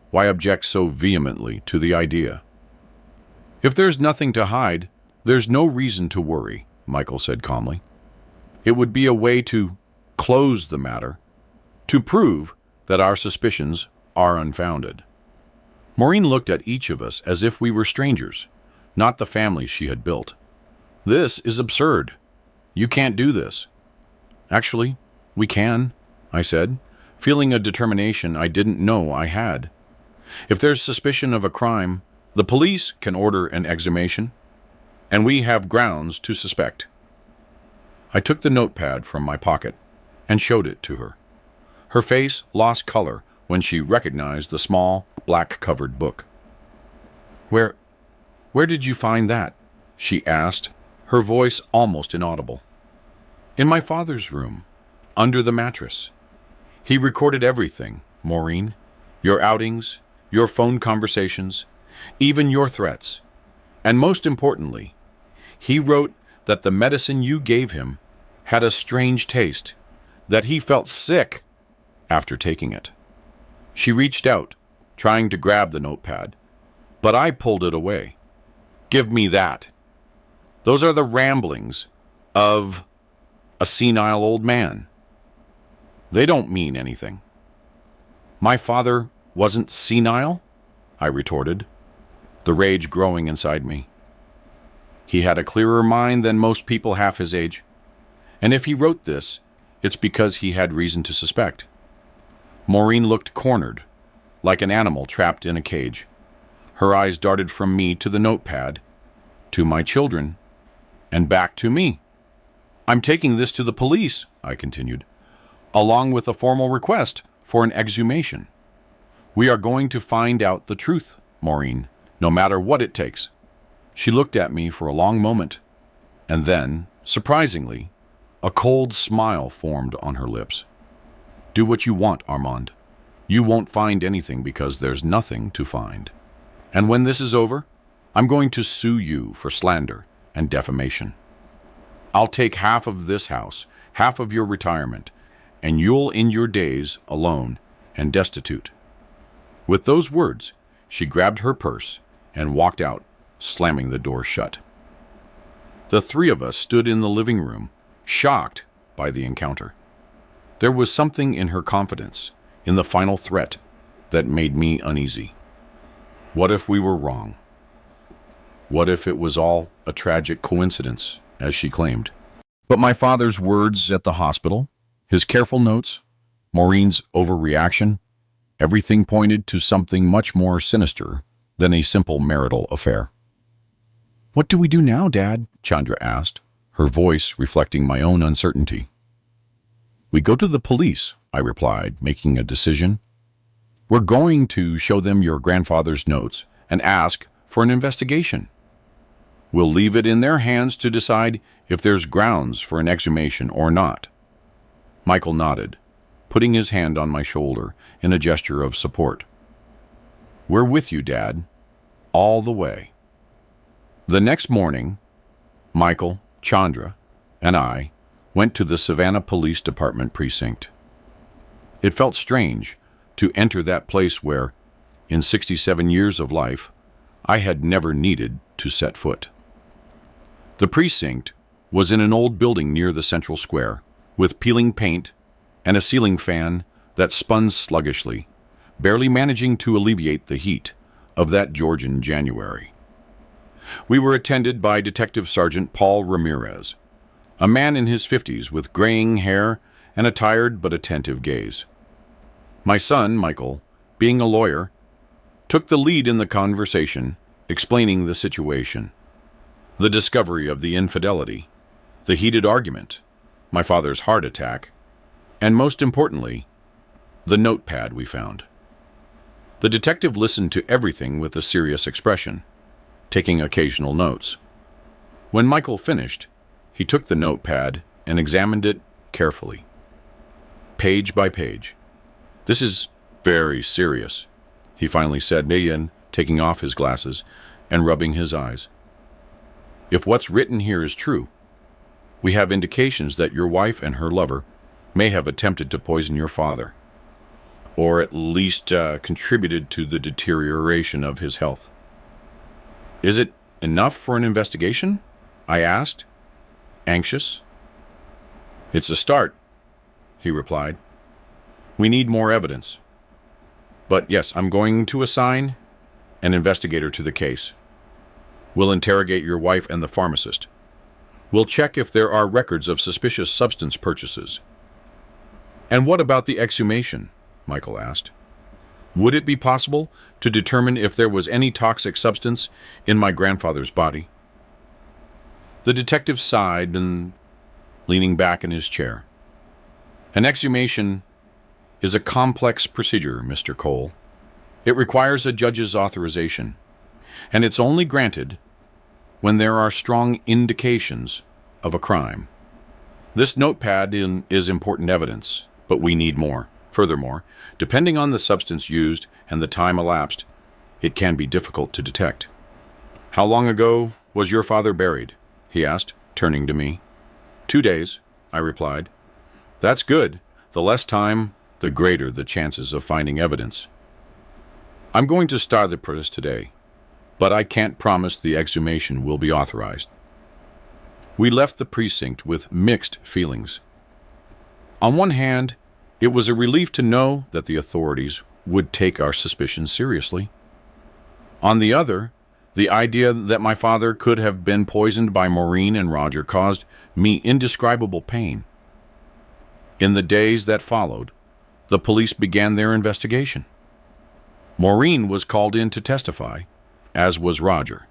why object so vehemently to the idea? If there's nothing to hide, there's no reason to worry, Michael said calmly. It would be a way to close the matter, to prove that our suspicions are unfounded. Maureen looked at each of us as if we were strangers, not the family she had built. This is absurd. You can't do this. Actually, we can, I said, feeling a determination I didn't know I had. If there's suspicion of a crime, the police can order an exhumation, and we have grounds to suspect. I took the notepad from my pocket and showed it to her. Her face lost color when she recognized the small, black-covered book. Where did you find that? She asked, her voice almost inaudible. In my father's room, under the mattress. He recorded everything, Maureen. Your outings, your phone conversations, even your threats. And most importantly, he wrote that the medicine you gave him had a strange taste, that he felt sick after taking it. She reached out, trying to grab the notepad, but I pulled it away. Give me that. Those are the ramblings of a senile old man. They don't mean anything. My father wasn't senile? I retorted, the rage growing inside me. He had a clearer mind than most people half his age, and if he wrote this, it's because he had reason to suspect. Maureen looked cornered, like an animal trapped in a cage. Her eyes darted from me to the notepad, to my children, and back to me. I'm taking this to the police, I continued, along with a formal request for an exhumation. We are going to find out the truth, Maureen, no matter what it takes. She looked at me for a long moment, and then, surprisingly, a cold smile formed on her lips. Do what you want, Armand. You won't find anything because there's nothing to find. And when this is over, I'm going to sue you for slander and defamation. I'll take half of this house, half of your retirement, and you'll end your days alone and destitute. With those words, she grabbed her purse and walked out, slamming the door shut. The three of us stood in the living room, shocked by the encounter. There was something in her confidence, in the final threat, that made me uneasy. What if we were wrong? What if it was all a tragic coincidence, as she claimed? But my father's words at the hospital, his careful notes, Maureen's overreaction, everything pointed to something much more sinister than a simple marital affair. What do we do now, Dad? Chandra asked, her voice reflecting my own uncertainty. We go to the police, I replied, making a decision. We're going to show them your grandfather's notes and ask for an investigation. We'll leave it in their hands to decide if there's grounds for an exhumation or not. Michael nodded, putting his hand on my shoulder in a gesture of support. "We're with you, Dad, all the way." The next morning, Michael, Chandra, and I went to the Savannah Police Department precinct. It felt strange to enter that place where, in 67 years of life, I had never needed to set foot. The precinct was in an old building near the central square, with peeling paint and a ceiling fan that spun sluggishly, barely managing to alleviate the heat of that Georgian January. We were attended by Detective Sergeant Paul Ramirez, a man in his 50s with graying hair and a tired but attentive gaze. My son, Michael, being a lawyer, took the lead in the conversation, explaining the situation. The discovery of the infidelity, the heated argument, my father's heart attack, and most importantly, the notepad we found. The detective listened to everything with a serious expression, taking occasional notes. When Michael finished, he took the notepad and examined it carefully, page by page. "This is very serious," he finally said, taking off his glasses and rubbing his eyes. "If what's written here is true, we have indications that your wife and her lover may have attempted to poison your father, or at least contributed to the deterioration of his health." "Is it enough for an investigation?" I asked, anxious. "It's a start," he replied. "We need more evidence. But yes, I'm going to assign an investigator to the case. We'll interrogate your wife and the pharmacist. We'll check if there are records of suspicious substance purchases." "And what about the exhumation?" Michael asked. "Would it be possible to determine if there was any toxic substance in my grandfather's body?" The detective sighed and leaning back in his chair. "An exhumation is a complex procedure, Mr. Cole. It requires a judge's authorization, and it's only granted when there are strong indications of a crime. This notepad is important evidence, but we need more. Furthermore, depending on the substance used and the time elapsed, it can be difficult to detect." "How long ago was your father buried?" he asked, turning to me. 2 days, I replied. "That's good. The less time, the greater the chances of finding evidence. I'm going to start the process today, but I can't promise the exhumation will be authorized." We left the precinct with mixed feelings. On one hand, it was a relief to know that the authorities would take our suspicions seriously. On the other, the idea that my father could have been poisoned by Maureen and Roger caused me indescribable pain. In the days that followed, the police began their investigation. Maureen was called in to testify, as was Roger.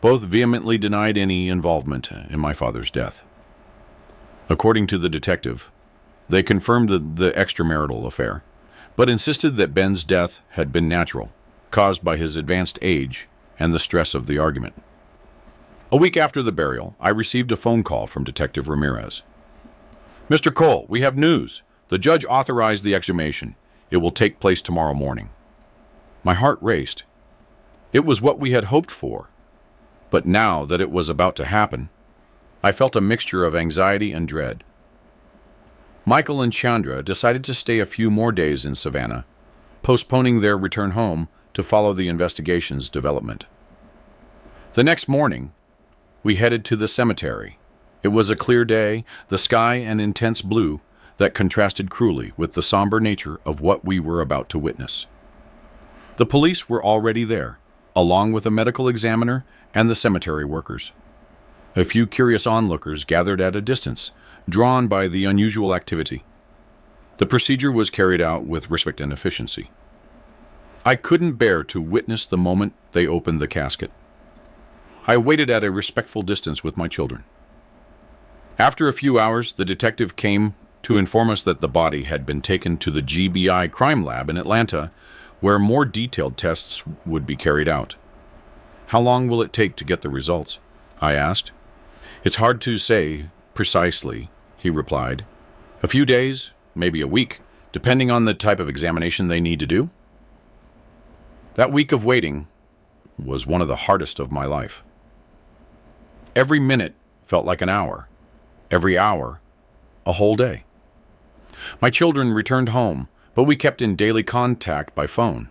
Both vehemently denied any involvement in my father's death. According to the detective, they confirmed the extramarital affair, but insisted that Ben's death had been natural, caused by his advanced age and the stress of the argument. A week after the burial, I received a phone call from Detective Ramirez. "Mr. Cole, we have news. The judge authorized the exhumation. It will take place tomorrow morning." My heart raced. It was what we had hoped for. But now that it was about to happen, I felt a mixture of anxiety and dread. Michael and Chandra decided to stay a few more days in Savannah, postponing their return home to follow the investigation's development. The next morning, we headed to the cemetery. It was a clear day, the sky an intense blue that contrasted cruelly with the somber nature of what we were about to witness. The police were already there, along with a medical examiner and the cemetery workers. A few curious onlookers gathered at a distance, drawn by the unusual activity. The procedure was carried out with respect and efficiency. I couldn't bear to witness the moment they opened the casket. I waited at a respectful distance with my children. After a few hours, the detective came to inform us that the body had been taken to the GBI crime lab in Atlanta, where more detailed tests would be carried out. "How long will it take to get the results?" I asked. "It's hard to say precisely," he replied. "A few days, maybe a week, depending on the type of examination they need to do. That week of waiting was one of the hardest of my life. Every minute felt like an hour, every hour a whole day. My children returned home, but we kept in daily contact by phone.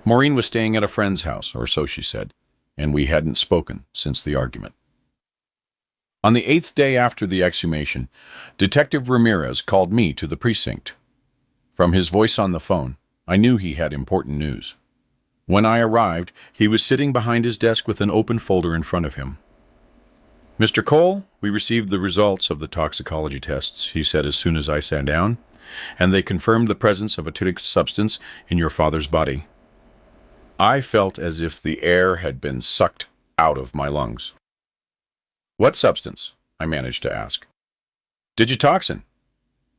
Maureen was staying at a friend's house, or so she said, and we hadn't spoken since the argument. On the 8th day after the exhumation, Detective Ramirez called me to the precinct. From his voice on the phone, I knew he had important news. When I arrived, he was sitting behind his desk with an open folder in front of him. "Mr. Cole, we received the results of the toxicology tests," he said as soon as I sat down, "and they confirmed the presence of a acidic substance in your father's body." I felt as if the air had been sucked out of my lungs. "What substance?" I managed to ask. "Digitoxin.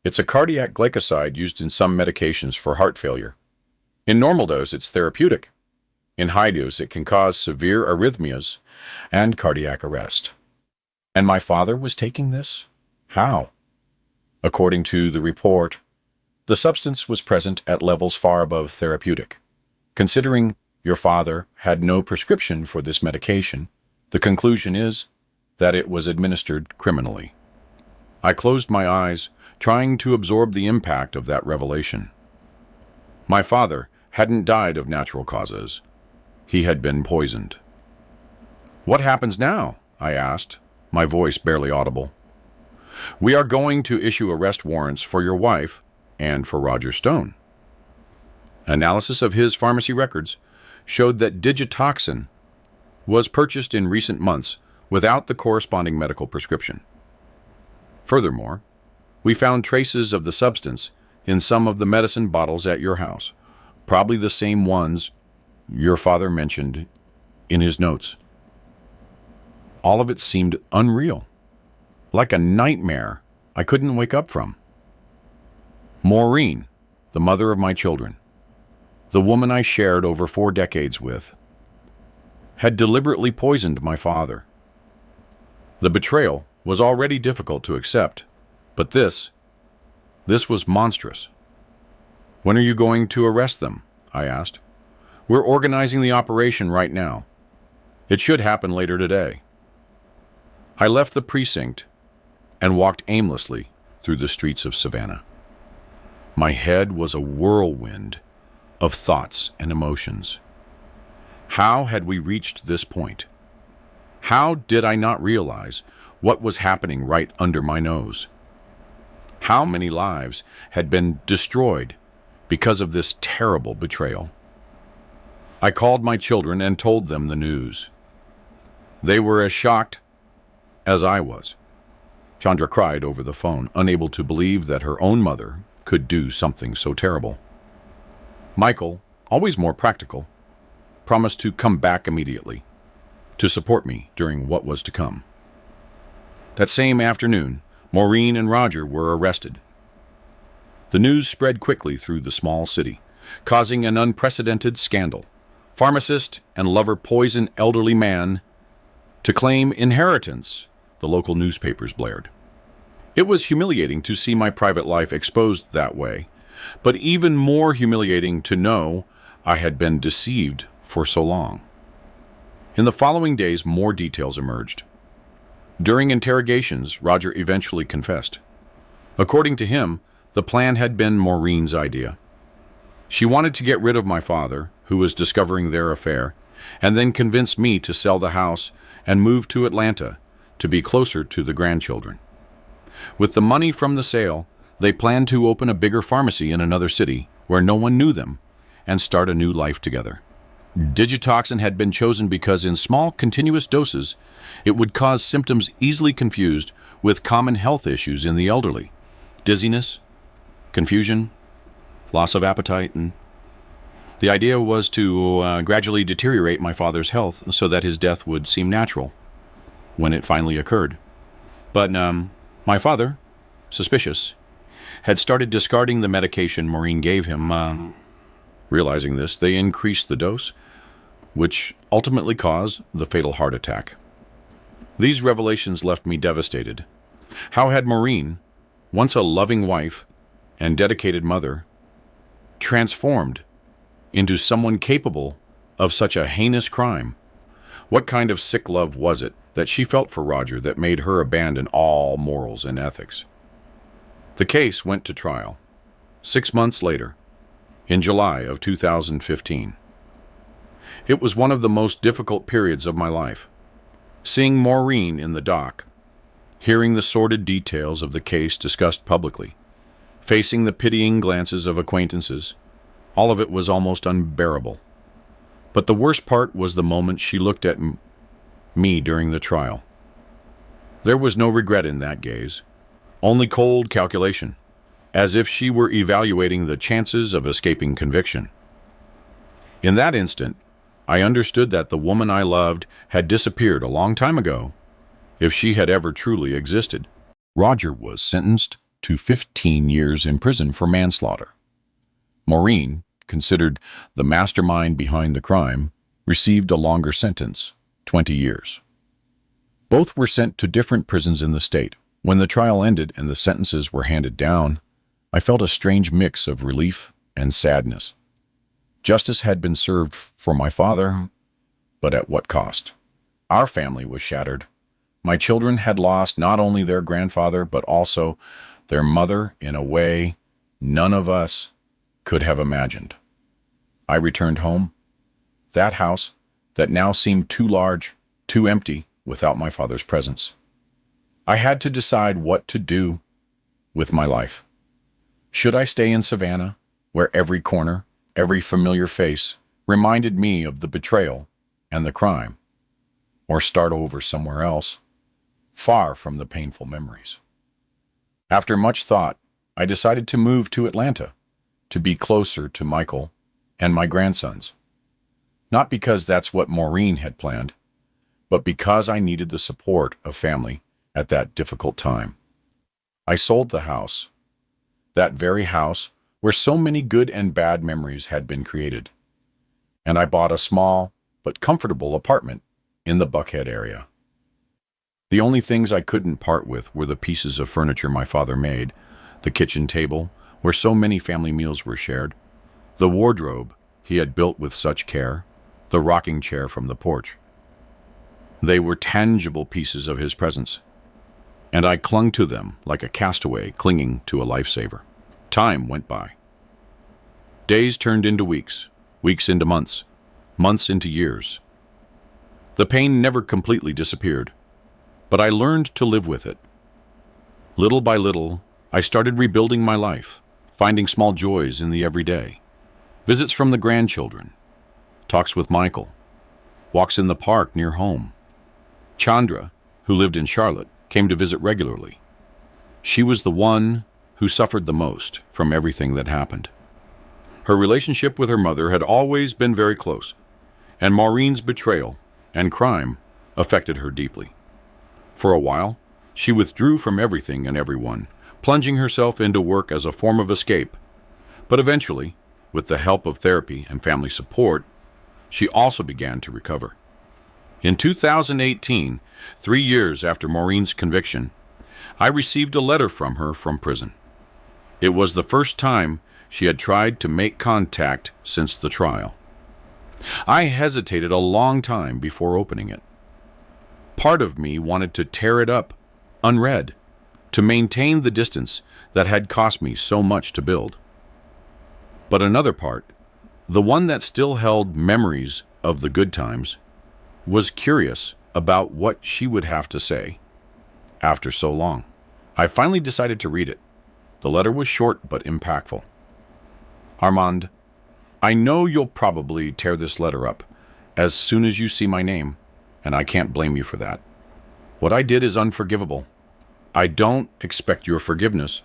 It's a cardiac glycoside used in some medications for heart failure. In normal dose, it's therapeutic. In high dose, it can cause severe arrhythmias and cardiac arrest." "And my father was taking this? How?" "According to the report, the substance was present at levels far above therapeutic. Considering your father had no prescription for this medication, the conclusion is that it was administered criminally." I closed my eyes, trying to absorb the impact of that revelation. My father hadn't died of natural causes. He had been poisoned. "What happens now?" I asked, my voice barely audible. "We are going to issue arrest warrants for your wife and for Roger Stone." Analysis of his pharmacy records showed that digitoxin was purchased in recent months without the corresponding medical prescription. Furthermore, we found traces of the substance in some of the medicine bottles at your house, probably the same ones your father mentioned in his notes. All of it seemed unreal, like a nightmare I couldn't wake up from. Maureen, the mother of my children, the woman I shared over 4 decades with, had deliberately poisoned my father. The betrayal was already difficult to accept, but this was monstrous. "When are you going to arrest them?" I asked. "We're organizing the operation right now. It should happen later today." I left the precinct and walked aimlessly through the streets of Savannah. My head was a whirlwind of thoughts and emotions. How had we reached this point? How did I not realize what was happening right under my nose? How many lives had been destroyed because of this terrible betrayal? I called my children and told them the news. They were as shocked as I was. Chandra cried over the phone, unable to believe that her own mother could do something so terrible. Michael, always more practical, promised to come back immediately to support me during what was to come. That same afternoon, Maureen and Roger were arrested. The news spread quickly through the small city, causing an unprecedented scandal. Pharmacist and lover poison elderly man to claim inheritance, the local newspapers blared. It was humiliating to see my private life exposed that way, but even more humiliating to know I had been deceived for so long. In the following days, more details emerged. During interrogations, Roger eventually confessed. According to him, the plan had been Maureen's idea. She wanted to get rid of my father, who was discovering their affair, and then convince me to sell the house and move to Atlanta to be closer to the grandchildren. With the money from the sale, they planned to open a bigger pharmacy in another city where no one knew them and start a new life together. Digitoxin had been chosen because in small, continuous doses, it would cause symptoms easily confused with common health issues in the elderly: dizziness, confusion, loss of appetite, and the idea was to gradually deteriorate my father's health so that his death would seem natural when it finally occurred. But my father, suspicious, had started discarding the medication Maureen gave him. Realizing this, they increased the dose, which ultimately caused the fatal heart attack. These revelations left me devastated. How had Maureen, once a loving wife, and dedicated mother transformed into someone capable of such a heinous crime? What kind of sick love was it that she felt for Roger that made her abandon all morals and ethics? The case went to trial 6 months later, in July of 2015. It was one of the most difficult periods of my life. Seeing Maureen in the dock, hearing the sordid details of the case discussed publicly, facing the pitying glances of acquaintances, all of it was almost unbearable. But the worst part was the moment she looked at me during the trial. There was no regret in that gaze, only cold calculation, as if she were evaluating the chances of escaping conviction. In that instant, I understood that the woman I loved had disappeared a long time ago, if she had ever truly existed. Roger was sentenced to 15 years in prison for manslaughter. Maureen, considered the mastermind behind the crime, received a longer sentence, 20 years. Both were sent to different prisons in the state. When the trial ended and the sentences were handed down, I felt a strange mix of relief and sadness. Justice had been served for my father, but at what cost? Our family was shattered. My children had lost not only their grandfather, but also their mother in a way none of us could have imagined. I returned home. That house that now seemed too large, too empty without my father's presence. I had to decide what to do with my life. Should I stay in Savannah, where every corner, every familiar face reminded me of the betrayal and the crime, or start over somewhere else, far from the painful memories? After much thought, I decided to move to Atlanta, to be closer to Michael and my grandsons. Not because that's what Maureen had planned, but because I needed the support of family at that difficult time. I sold the house, that very house where so many good and bad memories had been created, and I bought a small but comfortable apartment in the Buckhead area. The only things I couldn't part with were the pieces of furniture my father made, the kitchen table where so many family meals were shared, the wardrobe he had built with such care, the rocking chair from the porch. They were tangible pieces of his presence, and I clung to them like a castaway clinging to a lifesaver. Time went by. Days turned into weeks, weeks into months, months into years. The pain never completely disappeared, but I learned to live with it. Little by little, I started rebuilding my life, finding small joys in the everyday. Visits from the grandchildren, talks with Michael, walks in the park near home. Chandra, who lived in Charlotte, came to visit regularly. She was the one who suffered the most from everything that happened. Her relationship with her mother had always been very close, and Maureen's betrayal and crime affected her deeply. For a while, she withdrew from everything and everyone, plunging herself into work as a form of escape. But eventually, with the help of therapy and family support, she also began to recover. In 2018, 3 years after Maureen's conviction, I received a letter from her from prison. It was the first time she had tried to make contact since the trial. I hesitated a long time before opening it. Part of me wanted to tear it up, unread, to maintain the distance that had cost me so much to build. But another part, the one that still held memories of the good times, was curious about what she would have to say after so long. I finally decided to read it. The letter was short but impactful. Armand, I know you'll probably tear this letter up as soon as you see my name, and I can't blame you for that. What I did is unforgivable. I don't expect your forgiveness,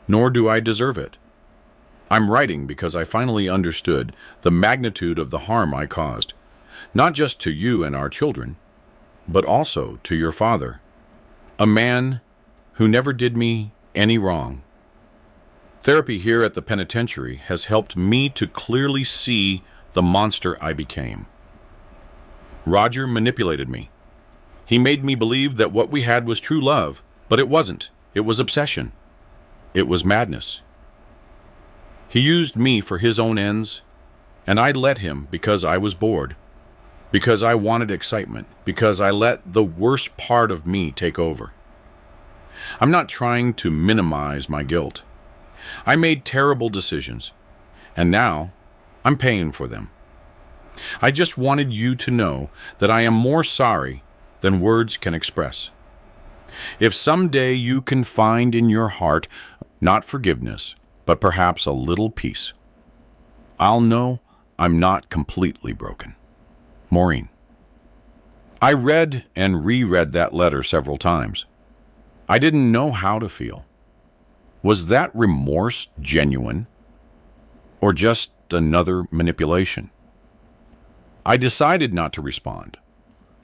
nor do I deserve it. I'm writing because I finally understood the magnitude of the harm I caused, not just to you and our children, but also to your father, a man who never did me any wrong. Therapy here at the penitentiary has helped me to clearly see the monster I became. Roger manipulated me. He made me believe that what we had was true love, but it wasn't. It was obsession. It was madness. He used me for his own ends, and I let him because I was bored, because I wanted excitement, because I let the worst part of me take over. I'm not trying to minimize my guilt. I made terrible decisions, and now I'm paying for them. I just wanted you to know that I am more sorry than words can express. If someday you can find in your heart not forgiveness, but perhaps a little peace, I'll know I'm not completely broken. Maureen. I read and reread that letter several times. I didn't know how to feel. Was that remorse genuine, or just another manipulation? I decided not to respond.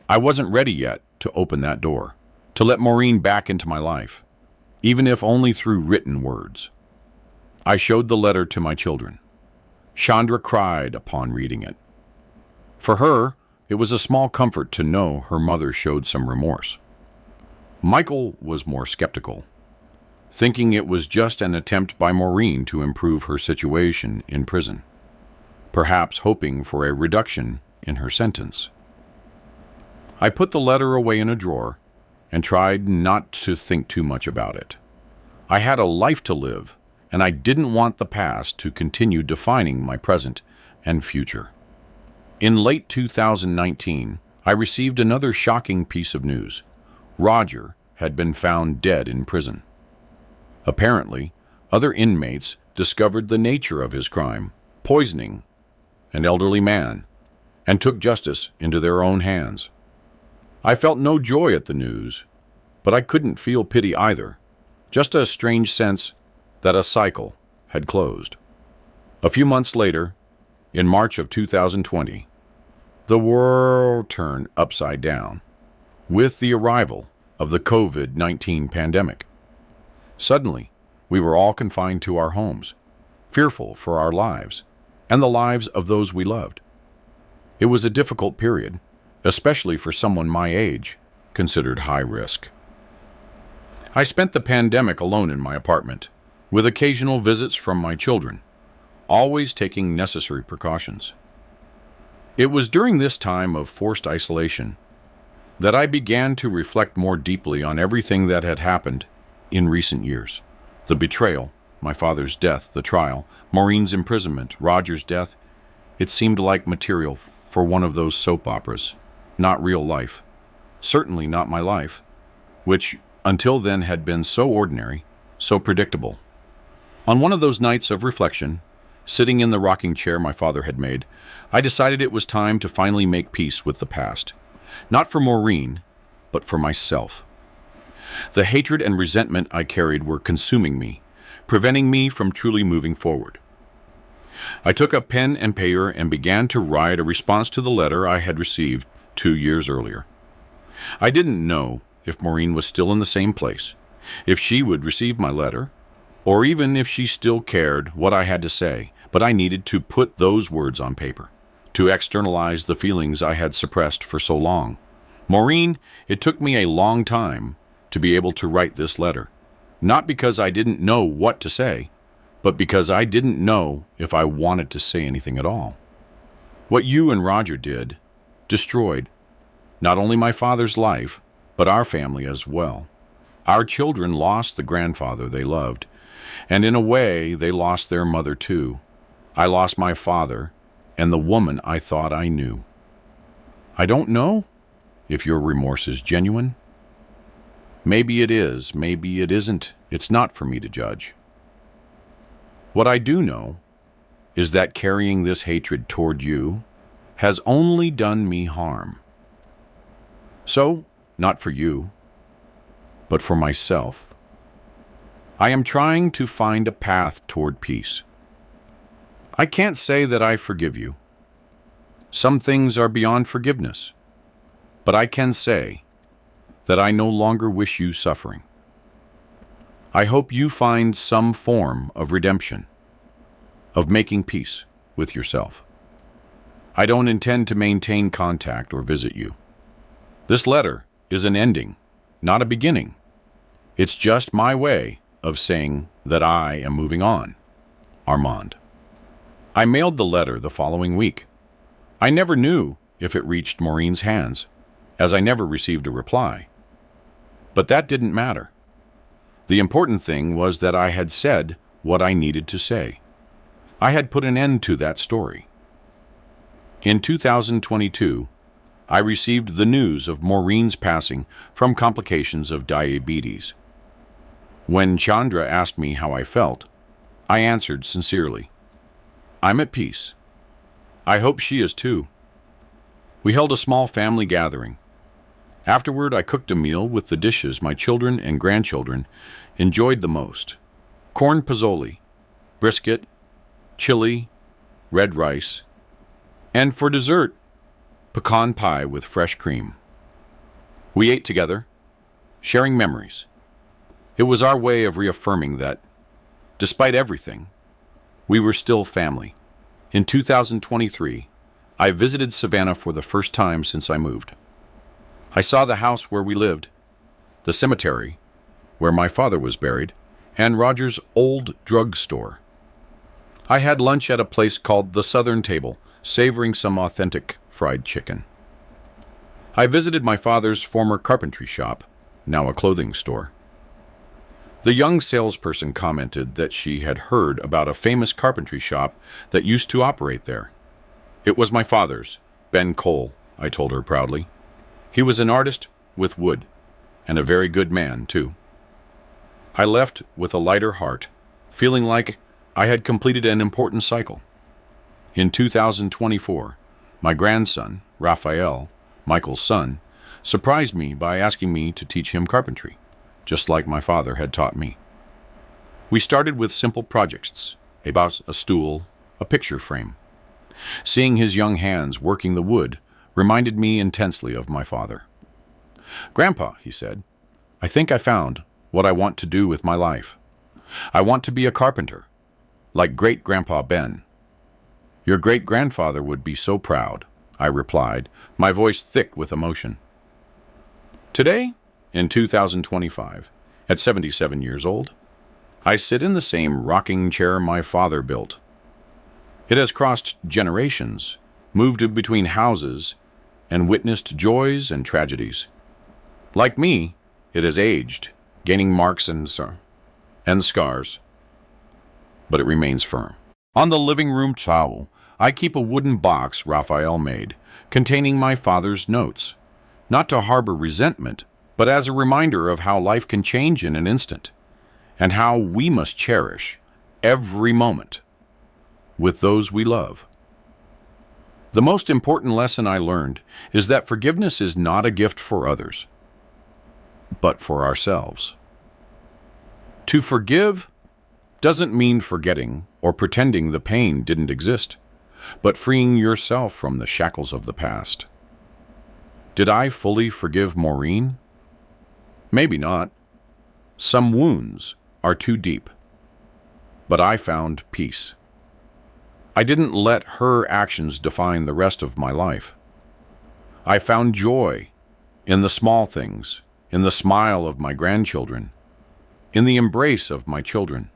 I wasn't ready yet to open that door, to let Maureen back into my life, even if only through written words. I showed the letter to my children. Chandra cried upon reading it. For her, it was a small comfort to know her mother showed some remorse. Michael was more skeptical, thinking it was just an attempt by Maureen to improve her situation in prison, perhaps hoping for a reduction in her sentence. I put the letter away in a drawer and tried not to think too much about it. I had a life to live, and I didn't want the past to continue defining my present and future. In late 2019, I received another shocking piece of news. Roger had been found dead in prison. Apparently, other inmates discovered the nature of his crime, poisoning an elderly man, and took justice into their own hands. I felt no joy at the news, but I couldn't feel pity either, just a strange sense that a cycle had closed. A few months later, in March of 2020, the world turned upside down with the arrival of the COVID-19 pandemic. Suddenly, we were all confined to our homes, fearful for our lives and the lives of those we loved. It was a difficult period, especially for someone my age, considered high risk. I spent the pandemic alone in my apartment, with occasional visits from my children, always taking necessary precautions. It was during this time of forced isolation that I began to reflect more deeply on everything that had happened in recent years. The betrayal, my father's death, the trial, Maureen's imprisonment, Roger's death. It seemed like material for one of those soap operas, not real life. Certainly not my life, which until then had been so ordinary, so predictable. On one of those nights of reflection, sitting in the rocking chair my father had made, I decided it was time to finally make peace with the past. Not for Maureen, but for myself. The hatred and resentment I carried were consuming me, preventing me from truly moving forward. I took a pen and paper and began to write a response to the letter I had received 2 years earlier. I didn't know if Maureen was still in the same place, if she would receive my letter, or even if she still cared what I had to say, but I needed to put those words on paper, to externalize the feelings I had suppressed for so long. Maureen, it took me a long time to be able to write this letter, not because I didn't know what to say, but because I didn't know if I wanted to say anything at all. What you and Roger did destroyed not only my father's life, but our family as well. Our children lost the grandfather they loved, and in a way, they lost their mother too. I lost my father and the woman I thought I knew. I don't know if your remorse is genuine. Maybe it is, maybe it isn't. It's not for me to judge. What I do know is that carrying this hatred toward you has only done me harm. So, not for you, but for myself, I am trying to find a path toward peace. I can't say that I forgive you. Some things are beyond forgiveness, but I can say that I no longer wish you suffering. I hope you find some form of redemption, of making peace with yourself. I don't intend to maintain contact or visit you. This letter is an ending, not a beginning. It's just my way of saying that I am moving on. Armand. I mailed the letter the following week. I never knew if it reached Maureen's hands, as I never received a reply. But that didn't matter. The important thing was that I had said what I needed to say. I had put an end to that story. In 2022, I received the news of Maureen's passing from complications of diabetes. When Chandra asked me how I felt, I answered sincerely, "I'm at peace. I hope she is too." We held a small family gathering. Afterward, I cooked a meal with the dishes my children and grandchildren enjoyed the most: corn pozole, brisket, chili, red rice, and for dessert, pecan pie with fresh cream. We ate together, sharing memories. It was our way of reaffirming that, despite everything, we were still family. In 2023, I visited Savannah for the first time since I moved. I saw the house where we lived, the cemetery where my father was buried, and Roger's old drugstore. I had lunch at a place called the Southern Table, savoring some authentic fried chicken. I visited my father's former carpentry shop, now a clothing store. The young salesperson commented that she had heard about a famous carpentry shop that used to operate there. It was my father's, Ben Cole, I told her proudly. He was an artist with wood, and a very good man, too. I left with a lighter heart, feeling like I had completed an important cycle. In 2024, my grandson, Raphael, Michael's son, surprised me by asking me to teach him carpentry, just like my father had taught me. We started with simple projects, a vase, a stool, a picture frame. Seeing his young hands working the wood reminded me intensely of my father. "Grandpa," he said, "I think I found what I want to do with my life. I want to be a carpenter, like great-grandpa Ben." "Your great-grandfather would be so proud," I replied, my voice thick with emotion. Today, in 2025, at 77 years old, I sit in the same rocking chair my father built. It has crossed generations, moved between houses, and witnessed joys and tragedies. Like me, it has aged, gaining marks and scars, but it remains firm. On the living room towel, I keep a wooden box Raphael made, containing my father's notes, not to harbor resentment, but as a reminder of how life can change in an instant, and how we must cherish every moment with those we love. The most important lesson I learned is that forgiveness is not a gift for others, but for ourselves. To forgive doesn't mean forgetting or pretending the pain didn't exist, but freeing yourself from the shackles of the past. Did I fully forgive Maureen? Maybe not. Some wounds are too deep, but I found peace. I didn't let her actions define the rest of my life. I found joy in the small things, in the smile of my grandchildren, in the embrace of my children,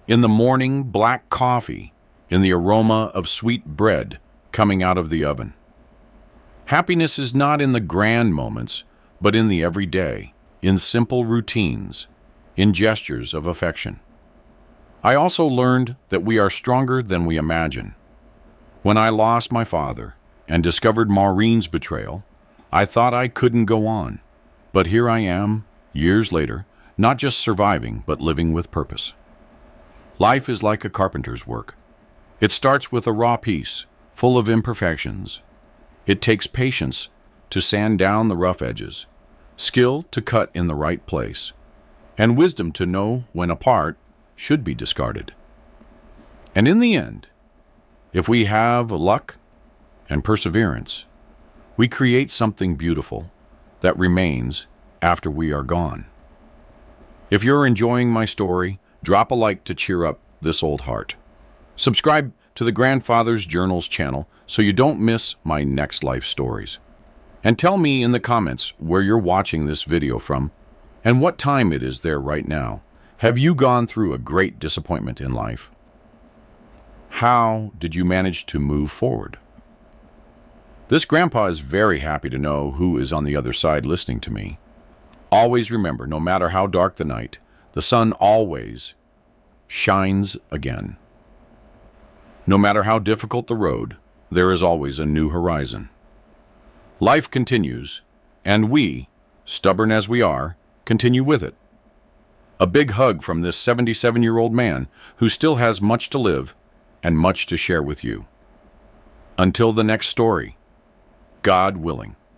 in the morning black coffee, in the aroma of sweet bread coming out of the oven. Happiness is not in the grand moments, but in the everyday, in simple routines, in gestures of affection. I also learned that we are stronger than we imagine. When I lost my father and discovered Maureen's betrayal, I thought I couldn't go on. But here I am, years later, not just surviving, but living with purpose. Life is like a carpenter's work. It starts with a raw piece, full of imperfections. It takes patience to sand down the rough edges, skill to cut in the right place, and wisdom to know when a part should be discarded. And in the end, if we have luck and perseverance, we create something beautiful that remains after we are gone. If you're enjoying my story, drop a like to cheer up this old heart. Subscribe to the Grandfather's Journals channel so you don't miss my next life stories. And tell me in the comments where you're watching this video from and what time it is there right now. Have you gone through a great disappointment in life? How did you manage to move forward? This grandpa is very happy to know who is on the other side listening to me. Always remember, no matter how dark the night, the sun always shines again. No matter how difficult the road, there is always a new horizon. Life continues, and we, stubborn as we are, continue with it. A big hug from this 77-year-old man who still has much to live and much to share with you. Until the next story, God willing.